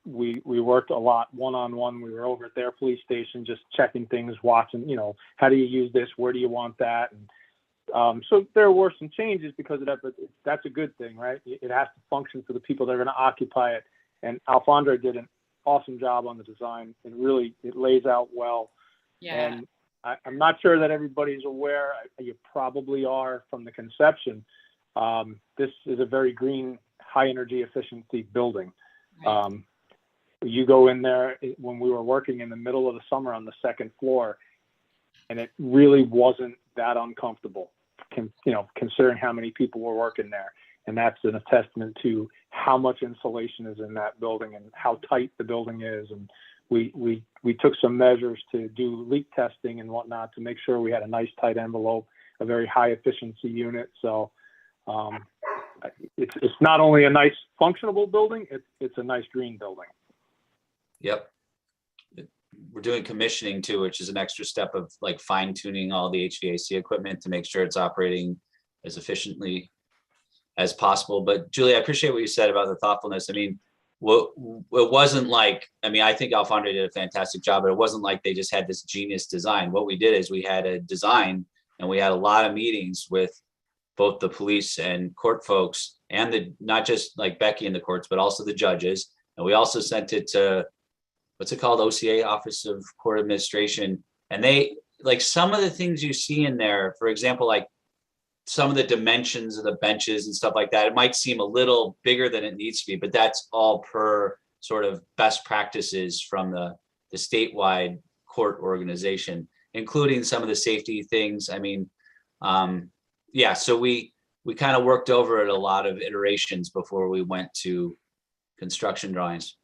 we worked a lot one-on-one. We were over at their police station, just checking things, watching, how do you use this? Where do you want that? And so there were some changes because of that, but that's a good thing, right? It has to function for the people that are going to occupy it. And Alfondra did an awesome job on the design. It lays out well. Yeah. And I'm not sure that everybody's aware. You probably are from the conception. This is a very green, high energy efficiency building. Right. You go in there when we were working in the middle of the summer on the 2nd floor, and it really wasn't that uncomfortable, considering how many people were working there. And that's a testament to how much insulation is in that building and how tight the building is. And we took some measures to do leak testing and whatnot to make sure we had a nice tight envelope, a very high efficiency unit. So it's not only a nice functionable building, it's a nice green building. Yep. We're doing commissioning too, which is an extra step of like fine tuning all the HVAC equipment to make sure it's operating as efficiently as possible. But Julie, I appreciate what you said about the thoughtfulness. I mean, it wasn't like, I think Alfondra did a fantastic job, but it wasn't like they just had this genius design. What we did is we had a design, and we had a lot of meetings with both the police and court folks, and not just like Becky in the courts, but also the judges. And we also sent it to, what's it called? OCA, Office of Court Administration. And they, like, some of the things you see in there, for example, like some of the dimensions of the benches and stuff like that, it might seem a little bigger than it needs to be, but that's all per sort of best practices from the statewide court organization, including some of the safety things. I mean, yeah, so we kind of worked over it a lot of iterations before we went to construction drawings.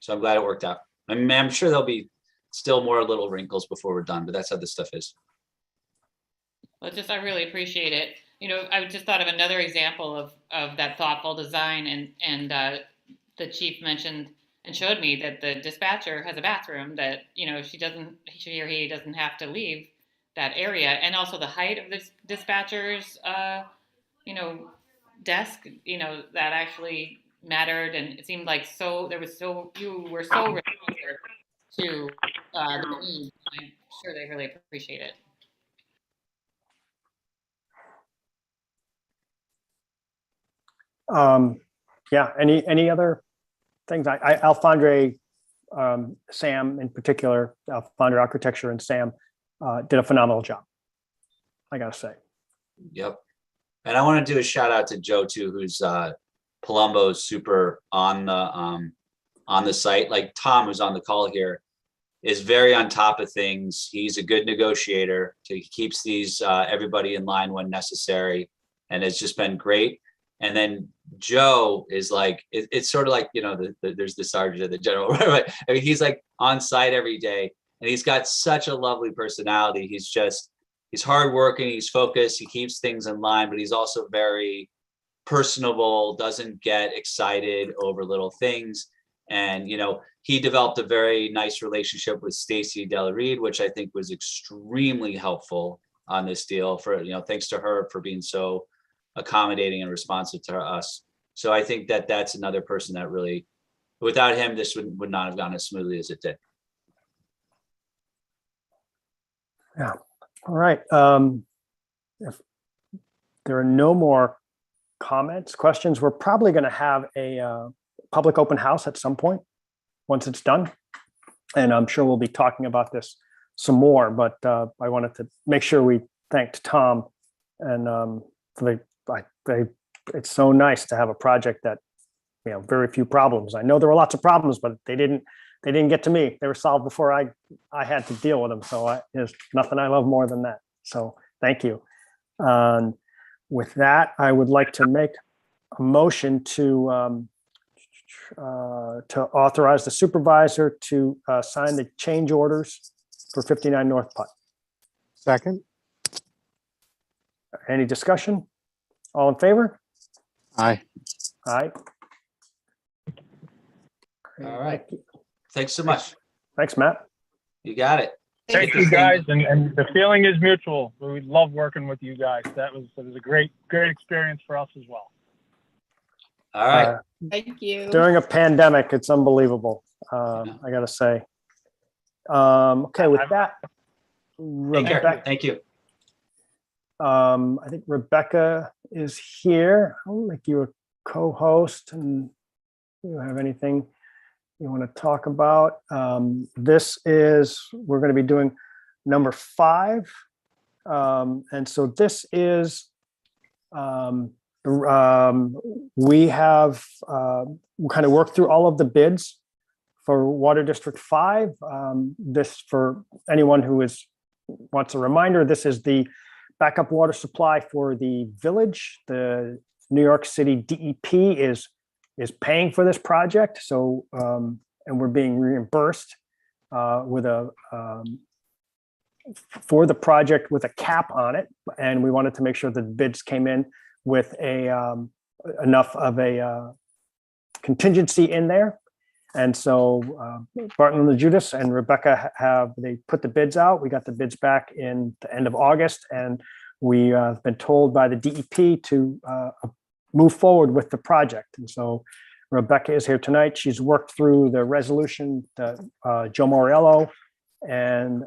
So I'm glad it worked out. I mean, I'm sure there'll be still more little wrinkles before we're done, but that's how this stuff is. Well, I really appreciate it. You know, I just thought of another example of that thoughtful design, and the chief mentioned and showed me that the dispatcher has a bathroom that, you know, she or he doesn't have to leave that area, and also the height of this dispatcher's, you know, desk, you know, that actually mattered, and it seemed like you were so responsive to the needs. I'm sure they really appreciate it. Yeah, any other things? Alfondre, Sam in particular, Alfondre Architecture and Sam did a phenomenal job, I gotta say. Yep. And I want to do a shout out to Joe too, who's Palumbo's super on the site. Like Tom, who's on the call here, is very on top of things. He's a good negotiator. He keeps these everybody in line when necessary, and it's just been great. And then Joe is like, it's sort of like, you know, there's the sergeant, the general, right? I mean, he's like on site every day, and he's got such a lovely personality. He's hardworking, he's focused, he keeps things in line, but he's also very personable, doesn't get excited over little things. And, you know, he developed a very nice relationship with Stacy Delareed, which I think was extremely helpful on this deal for, you know, thanks to her for being so accommodating and responsive to us. So I think that that's another person that really, without him, this would not have gone as smoothly as it did. Yeah. All right. If there are no more comments, questions, we're probably going to have a public open house at some point once it's done. And I'm sure we'll be talking about this some more, but I wanted to make sure we thanked Tom and it's so nice to have a project that, you know, very few problems. I know there were lots of problems, but they didn't get to me. They were solved before I had to deal with them. So there's nothing I love more than that. So thank you. With that, I would like to make a motion to authorize the supervisor to sign the change orders for 59 North Putt. Second. Any discussion? All in favor? Aye. Aye. All right. Thanks so much. Thanks, Matt. You got it. Thank you guys, and the feeling is mutual. We love working with you guys. That was a great experience for us as well. All right. Thank you. During a pandemic, it's unbelievable. I gotta say. Okay, with that, Take care. Rebecca, Thank you. I think Rebecca is here. I'll make you a co-host, and you have anything you want to talk about? We're going to be doing number 5. And so this is, we have kind of worked through all of the bids for Water District 5. This, for anyone who wants a reminder, this is the backup water supply for the village. The New York City DEP is paying for this project. So, and we're being reimbursed for the project with a cap on it. And we wanted to make sure the bids came in with enough of a contingency in there. And so Barton and Judas and Rebecca they put the bids out. We got the bids back in the end of August, and we have been told by the DEP to move forward with the project. And so Rebecca is here tonight. She's worked through the resolution that Joe Moriello, and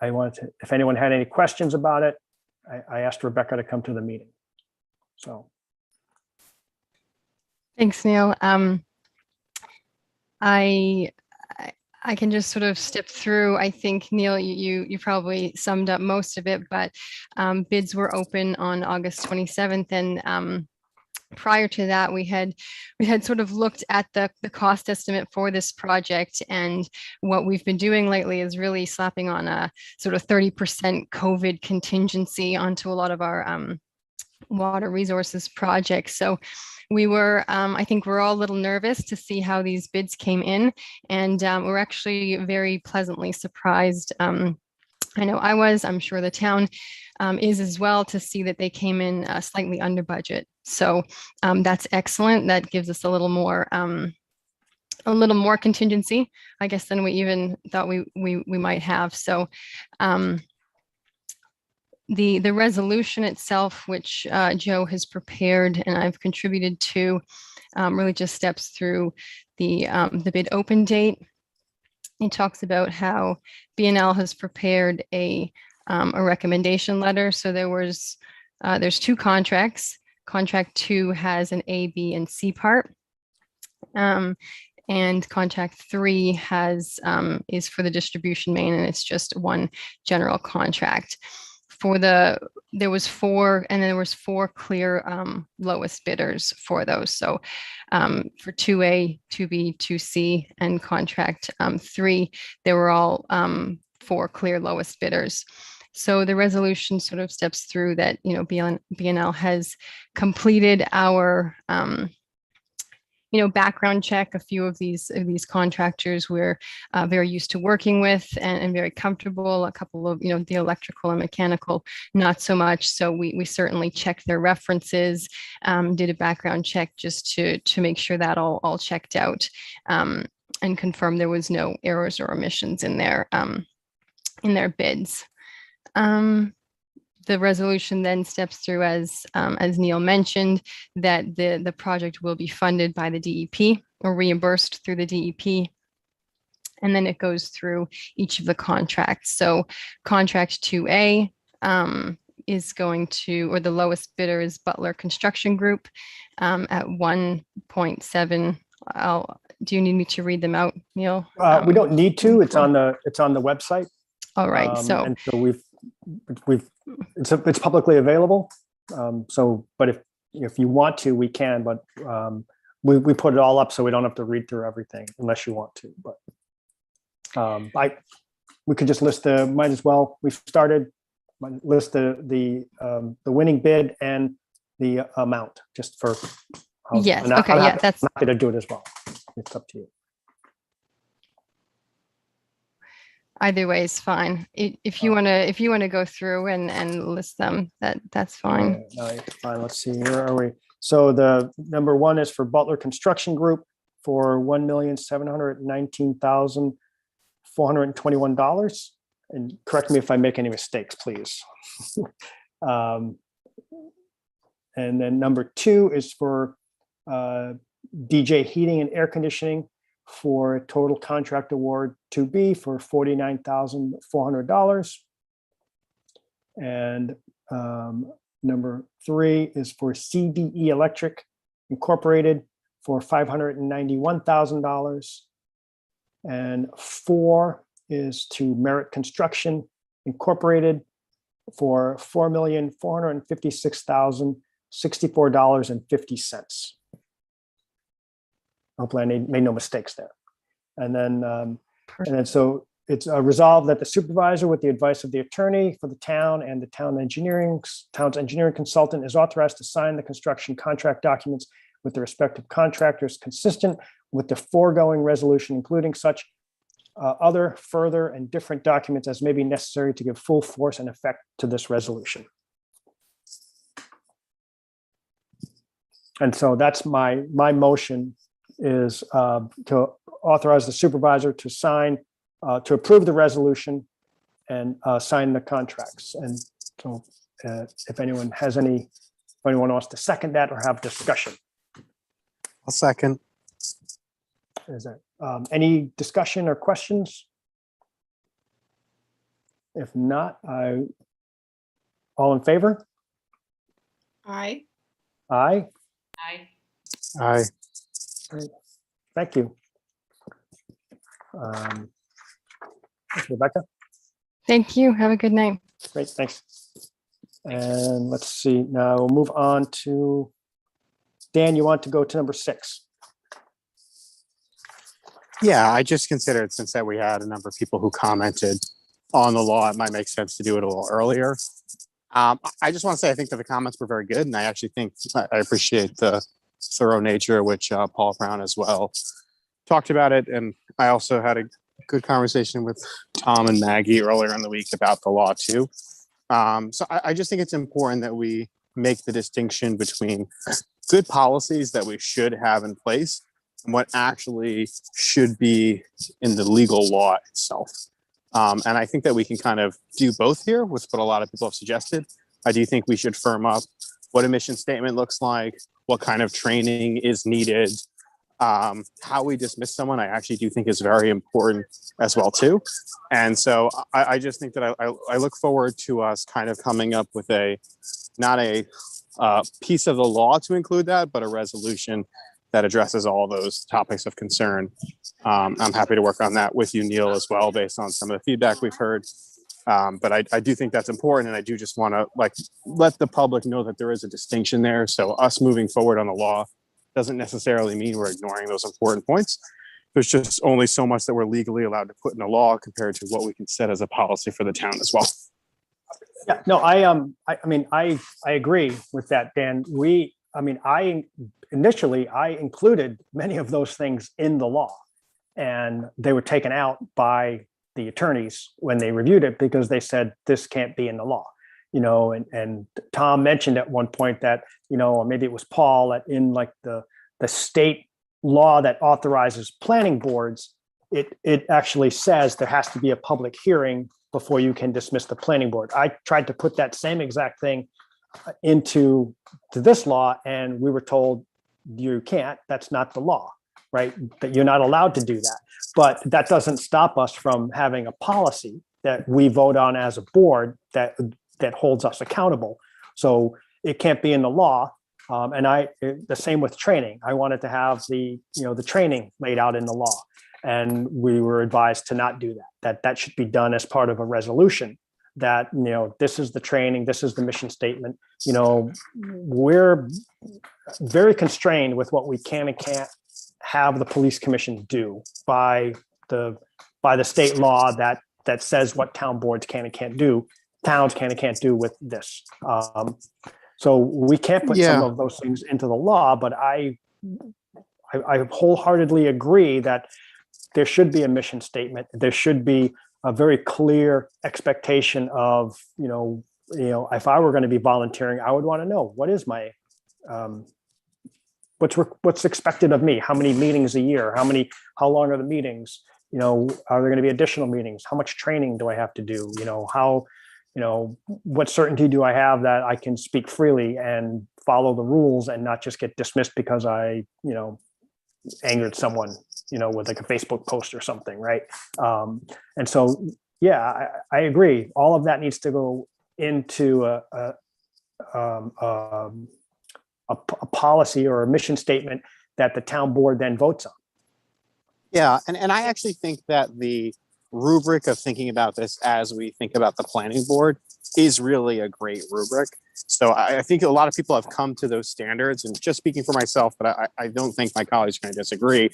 I wanted to, if anyone had any questions about it, I asked Rebecca to come to the meeting. So. Thanks, Neil. I can just sort of step through. I think, Neil, you probably summed up most of it, but bids were open on August 27th, and prior to that, we had sort of looked at the cost estimate for this project, and what we've been doing lately is really slapping on a sort of 30% COVID contingency onto a lot of our water resources projects. So we were, I think we're all a little nervous to see how these bids came in, and we're actually very pleasantly surprised. I know I was, I'm sure the town is as well, to see that they came in slightly under budget. So that's excellent. That gives us a little more contingency, I guess, than we even thought we might have. So the resolution itself, which Joe has prepared and I've contributed to, really just steps through the bid open date. It talks about how BNL has prepared a recommendation letter. So there's two contracts. Contract 2 has an A, B, and C part. And contract 3 is for the distribution main, and it's just one general contract. There was four clear lowest bidders for those. So for 2A, 2B, 2C, and contract 3, they were all 4 clear lowest bidders. So the resolution sort of steps through that, BNL has completed our background check. A few of these contractors we're very used to working with and very comfortable. A couple of, the electrical and mechanical, not so much. So we certainly checked their references, did a background check just to make sure that all checked out, and confirm there was no errors or omissions in their bids. The resolution then steps through, as Neil mentioned, that the project will be funded by the DEP or reimbursed through the DEP. And then it goes through each of the contracts. So contract 2A is going to, or the lowest bidder is Butler Construction Group at 1.7. Do you need me to read them out, Neil? We don't need to. It's on the website. All right. And so it's publicly available. But if you want to, we can, but we put it all up so we don't have to read through everything unless you want to. But we could just might as well. We've started, list the winning bid and the amount just for. Yes. Okay. Yeah. I'm happy to do it as well. It's up to you. Either way is fine. If you want to go through and list them, that's fine. Fine. Let's see. Where are we? So the number 1 is for Butler Construction Group for $1,719,421. And correct me if I make any mistakes, please. And then number 2 is for DJ Heating and Air Conditioning for a total contract award 2B for $49,400. And number 3 is for CDE Electric Incorporated for $591,000. And 4 is to Merit Construction Incorporated for $4,456,064.50. Hopefully I made no mistakes there. And then so it's resolved that the supervisor, with the advice of the attorney for the town and the town's engineering consultant, is authorized to sign the construction contract documents with the respective contractors consistent with the foregoing resolution, including such other further and different documents as may be necessary to give full force and effect to this resolution. And so that's my motion, is to authorize the supervisor to sign, to approve the resolution and sign the contracts. And so if anyone wants to second that or have discussion. I'll second. Is there any discussion or questions? If not, all in favor? Aye. Aye. Aye. Aye. Great. Thank you. Rebecca? Thank you. Have a good night. Great, thanks. And let's see, now we'll move on to Dan, you want to go to number 6? Yeah, I just considered since that we had a number of people who commented on the law, it might make sense to do it a little earlier. I just want to say I think that the comments were very good, and I actually think I appreciate the thorough nature which Paul Brown as well talked about it. And I also had a good conversation with Tom and Maggie earlier in the week about the law too. So I just think it's important that we make the distinction between good policies that we should have in place and what actually should be in the legal law itself. And I think that we can kind of do both here with what a lot of people have suggested. I do think we should firm up what a mission statement looks like, what kind of training is needed, how we dismiss someone. I actually do think is very important as well too. And so I just think that I look forward to us kind of coming up with not a piece of the law to include that, but a resolution that addresses all those topics of concern. I'm happy to work on that with you, Neil, as well, based on some of the feedback we've heard. But I do think that's important, and I do just want to let the public know that there is a distinction there. So us moving forward on the law doesn't necessarily mean we're ignoring those important points. There's just only so much that we're legally allowed to put in a law compared to what we can set as a policy for the town as well. Yeah, no, I agree with that, Dan. Initially I included many of those things in the law, and they were taken out by the attorneys when they reviewed it because they said this can't be in the law. And Tom mentioned at one point that, or maybe it was Paul, that in like the state law that authorizes planning boards, it actually says there has to be a public hearing before you can dismiss the planning board. I tried to put that same exact thing into this law, and we were told you can't, that's not the law, right? That you're not allowed to do that. But that doesn't stop us from having a policy that we vote on as a board that holds us accountable. So it can't be in the law. And the same with training. I wanted to have the training laid out in the law, and we were advised to not do that. That should be done as part of a resolution. That this is the training, this is the mission statement. We're very constrained with what we can and can't have the police commission do by the state law that says what town boards can and can't do. Towns can and can't do with this. So we can't put some of those things into the law, but I wholeheartly agree that there should be a mission statement. There should be a very clear expectation of, if I were going to be volunteering, I would want to know what is my, what's expected of me? How many meetings a year? How long are the meetings? Are there going to be additional meetings? How much training do I have to do? What certainty do I have that I can speak freely and follow the rules and not just get dismissed because I, angered someone, with like a Facebook post or something, right? And so, I agree. All of that needs to go into a policy or a mission statement that the town board then votes on. Yeah, and I actually think that the rubric of thinking about this as we think about the planning board is really a great rubric. So I think a lot of people have come to those standards, and just speaking for myself, but I don't think my colleagues are going to disagree.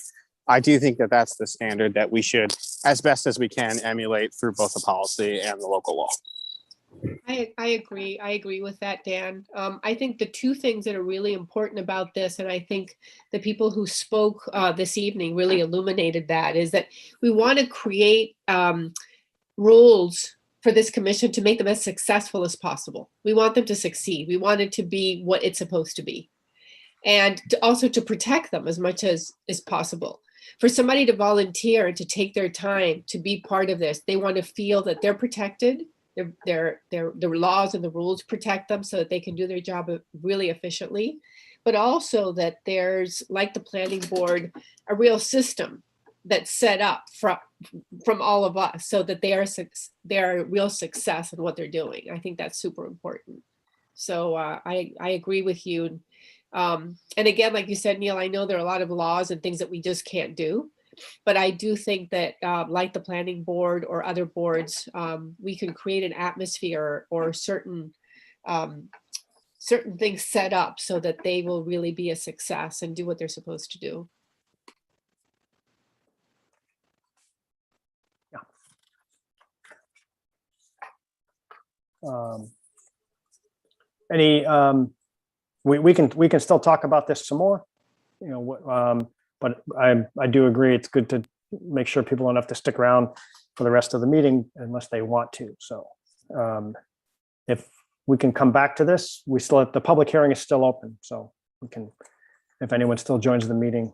I do think that that's the standard that we should, as best as we can, emulate through both the policy and the local law. I agree. I agree with that, Dan. I think the two things that are really important about this, and I think the people who spoke this evening really illuminated that, is that we want to create rules for this commission to make them as successful as possible. We want them to succeed. We want it to be what it's supposed to be. And also to protect them as much as is possible. For somebody to volunteer and to take their time to be part of this, they want to feel that they're protected. The laws and the rules protect them so that they can do their job really efficiently, but also that there's, like the planning board, a real system that's set up from all of us so that they're a real success in what they're doing. I think that's super important. So I agree with you. And again, like you said, Neil, I know there are a lot of laws and things that we just can't do. But I do think that like the planning board or other boards, we can create an atmosphere or certain certain things set up so that they will really be a success and do what they're supposed to do. Any, we can still talk about this some more, you know, but I do agree it's good to make sure people don't have to stick around for the rest of the meeting unless they want to. So if we can come back to this, we still have, the public hearing is still open, so we can, if anyone still joins the meeting.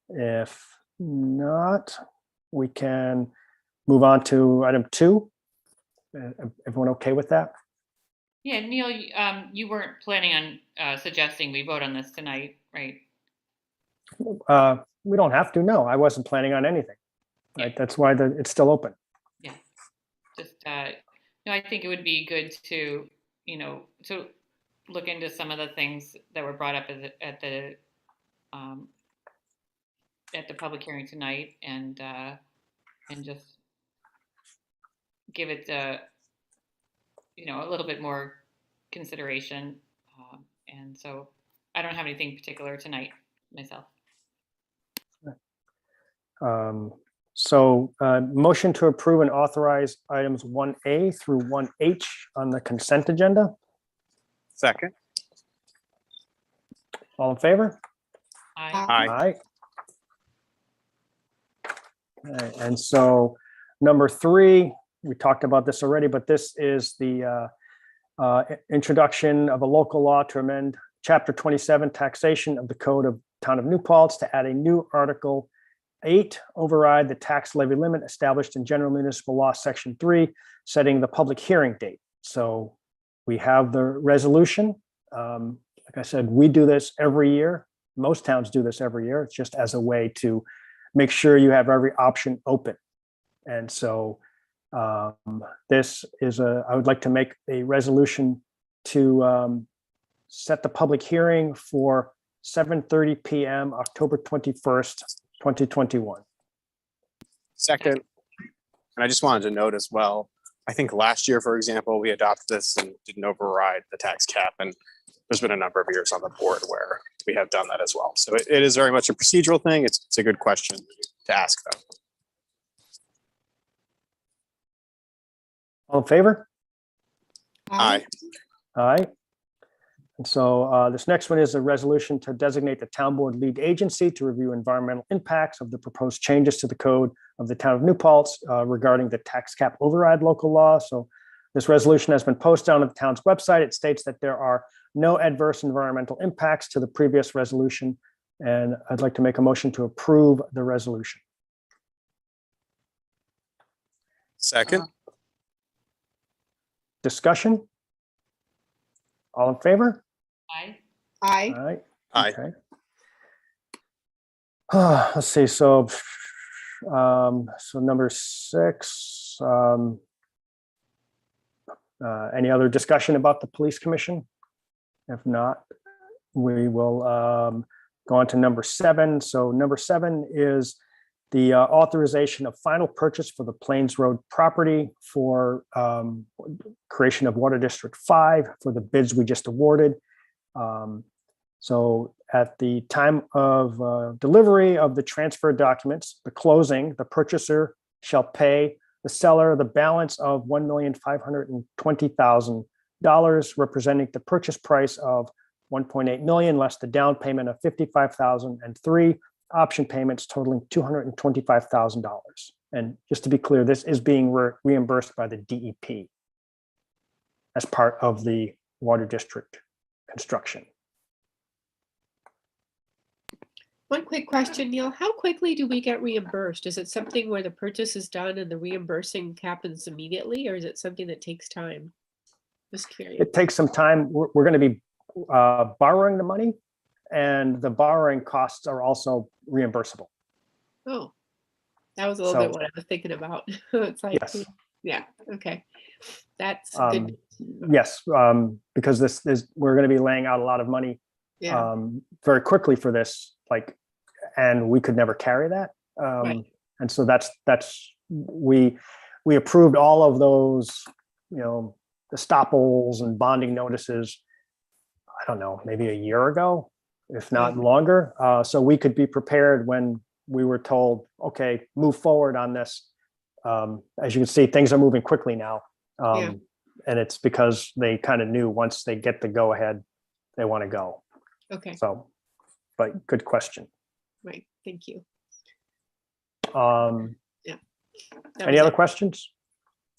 If not, we can move on to item 2. Everyone okay with that? Yeah, Neil, you weren't planning on suggesting we vote on this tonight, right? We don't have to, no, I wasn't planning on anything. Right, that's why it's still open. Yeah, just, no, I think it would be good to, you know, to look into some of the things that were brought up at the public hearing tonight, and just give it, you know, a little bit more consideration. And so I don't have anything particular tonight myself. So motion to approve and authorize items 1A through 1H on the consent agenda. Second. All in favor? I Aye. Okay, and so number 3, we talked about this already, but this is the introduction of a local law to amend Chapter 27 taxation of the Code of Town of New Paltz to add a new Article 8, override the tax levy limit established in General Municipal Law, Section 3, setting the public hearing date. So we have the resolution. Like I said, we do this every year. Most towns do this every year. It's just as a way to make sure you have every option open. And so this is I would like to make a resolution to set the public hearing for 7:30 p.m. October 21st, 2021. Second. And I just wanted to note as well, I think last year, for example, we adopted this and didn't override the tax cap. And there's been a number of years on the board where we have done that as well. So it is very much a procedural thing. It's a good question to ask though. All in favor? Aye. Aye. And so this next one is a resolution to designate the town board lead agency to review environmental impacts of the proposed changes to the code of the town of New Paltz regarding the tax cap override local law. So this resolution has been posted on the town's website. It states that there are no adverse environmental impacts to the previous resolution. And I'd like to make a motion to approve the resolution. Second. Discussion? All in favor? Aye. Aye. All right. Aye. Okay. Let's see, so number 6, any other discussion about the police commission? If not, we will go on to number 7. So number 7 is the authorization of final purchase for the Plains Road property for creation of Water District 5 for the bids we just awarded. So at the time of delivery of the transfer documents, the closing, the purchaser shall pay the seller the balance of $1,520,000, representing the purchase price of $1.8 million less the down payment of $55,000 and 3 option payments totaling $225,000. And just to be clear, this is being reimbursed by the DEP as part of the Water District construction. One quick question, Neil. How quickly do we get reimbursed? Is it something where the purchase is done and the reimbursing happens immediately, or is it something that takes time? Just curious. It takes some time. We're going to be borrowing the money, and the borrowing costs are also reimbursable. Oh, that was a little bit So- what I was thinking about. It's like, Yes. yeah, okay. That's good. Yes, because this is, we're going to be laying out a lot of money Yeah, very quickly for this, like, and we could never carry that. Right. And so we approved all of those, you know, estoppels and bonding notices I don't know, maybe a year ago, if not longer. So we could be prepared when we were told, okay, move forward on this. As you can see, things are moving quickly now. Yeah. And it's because they kind of knew once they get the go ahead, they want to go. Okay, So, but good question. right. Thank you. That Any was other it. questions?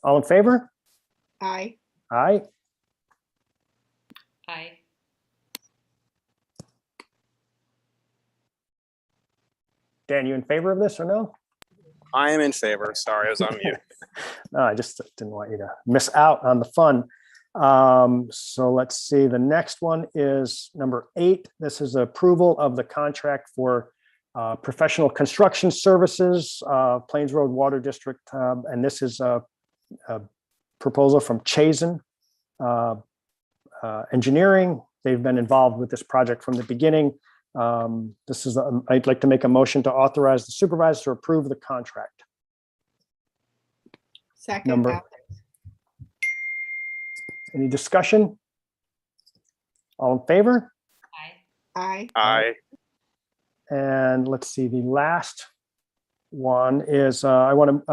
All in favor? Aye. Aye. Aye. Dan, you in favor of this or no? I am in favor. Sorry, I was on mute. No, I just didn't want you to miss out on the fun. So let's see, the next one is number 8. This is approval of the contract for professional construction services, Plains Road Water District. And this is a proposal from Chazen Engineering. They've been involved with this project from the beginning. This is, I'd like to make a motion to authorize the supervisor to approve the contract. Second. Number- Alex. Any discussion? All in favor? Aye. Aye. Aye. And let's see, the last one is, we want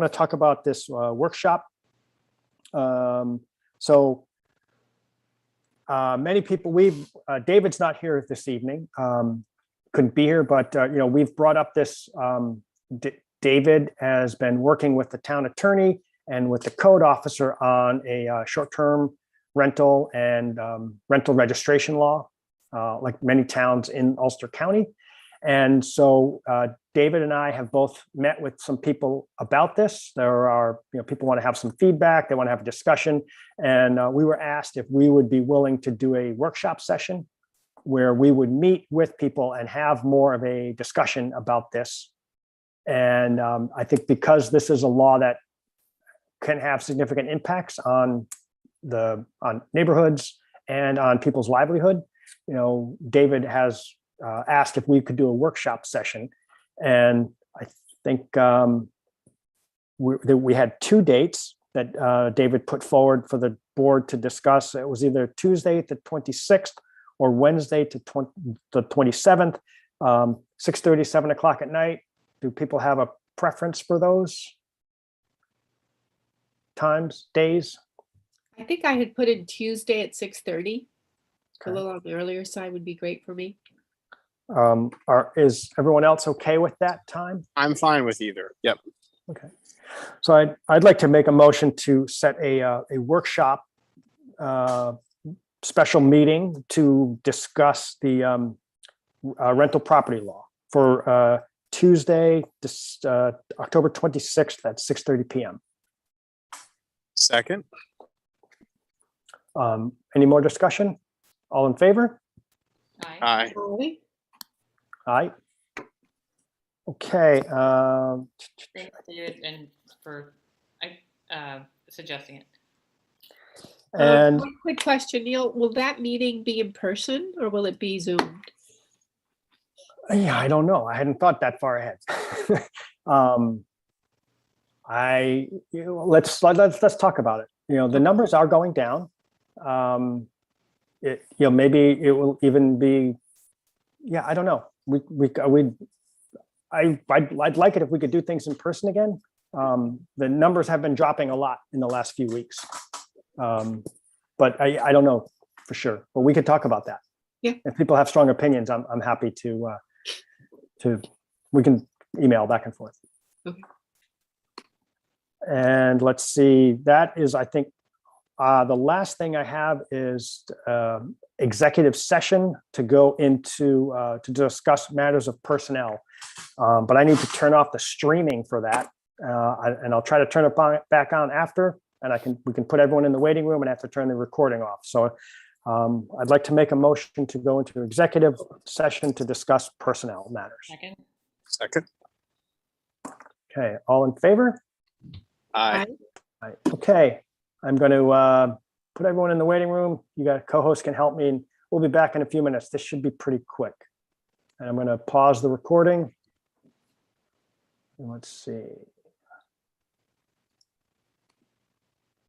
to talk about this workshop. So many people, David's not here this evening, couldn't be here, but we've brought up this, David has been working with the town attorney and with the code officer on a short-term rental and rental registration law, like many towns in Ulster County. And so David and I have both met with some people about this. There are, people want to have some feedback, they want to have a discussion. And we were asked if we would be willing to do a workshop session where we would meet with people and have more of a discussion about this. And I think because this is a law that can have significant impacts on neighborhoods and on people's livelihood, David has asked if we could do a workshop session. And I think we had 2 dates that David put forward for the board to discuss. It was either Tuesday, the 26th, or Wednesday the 27th, 6:30, 7 o'clock at night. Do people have a preference for those times, days? I think I had put in Tuesday at 6:30. A Okay. little on the earlier side would be great for me. Is everyone else okay with that time? I'm fine with either. Yep. Okay. So I'd like to make a motion to set a workshop special meeting to discuss the rental property law for Tuesday, October 26th at 6:30 p.m. Second. Any more discussion? All in favor? Aye. Aye. Aye. Aye. Okay. Thanks, David, and for suggesting it. And One quick question, Neil, will that meeting be in person or will it be Zoomed? yeah, I don't know. I hadn't thought that far ahead. Let's talk about it. The numbers are going down. Maybe it will even be. Yeah, I don't know. I'd like it if we could do things in person again. The numbers have been dropping a lot in the last few weeks. But I don't know for sure, but we could talk about that. Yeah. If people have strong opinions, I'm happy to we can email back and forth. Okay. And let's see, that is, I think, the last thing I have is executive session to go into to discuss matters of personnel. But I need to turn off the streaming for that. And I'll try to turn it back on after, and we can put everyone in the waiting room and have to turn the recording off. So I'd like to make a motion to go into executive session to discuss personnel matters. Second. Second. Okay, all in favor? Aye. Aye. Okay, I'm going to put everyone in the waiting room. You got a co-host can help me, and we'll be back in a few minutes. This should be pretty quick. And I'm going to pause the recording. And let's see.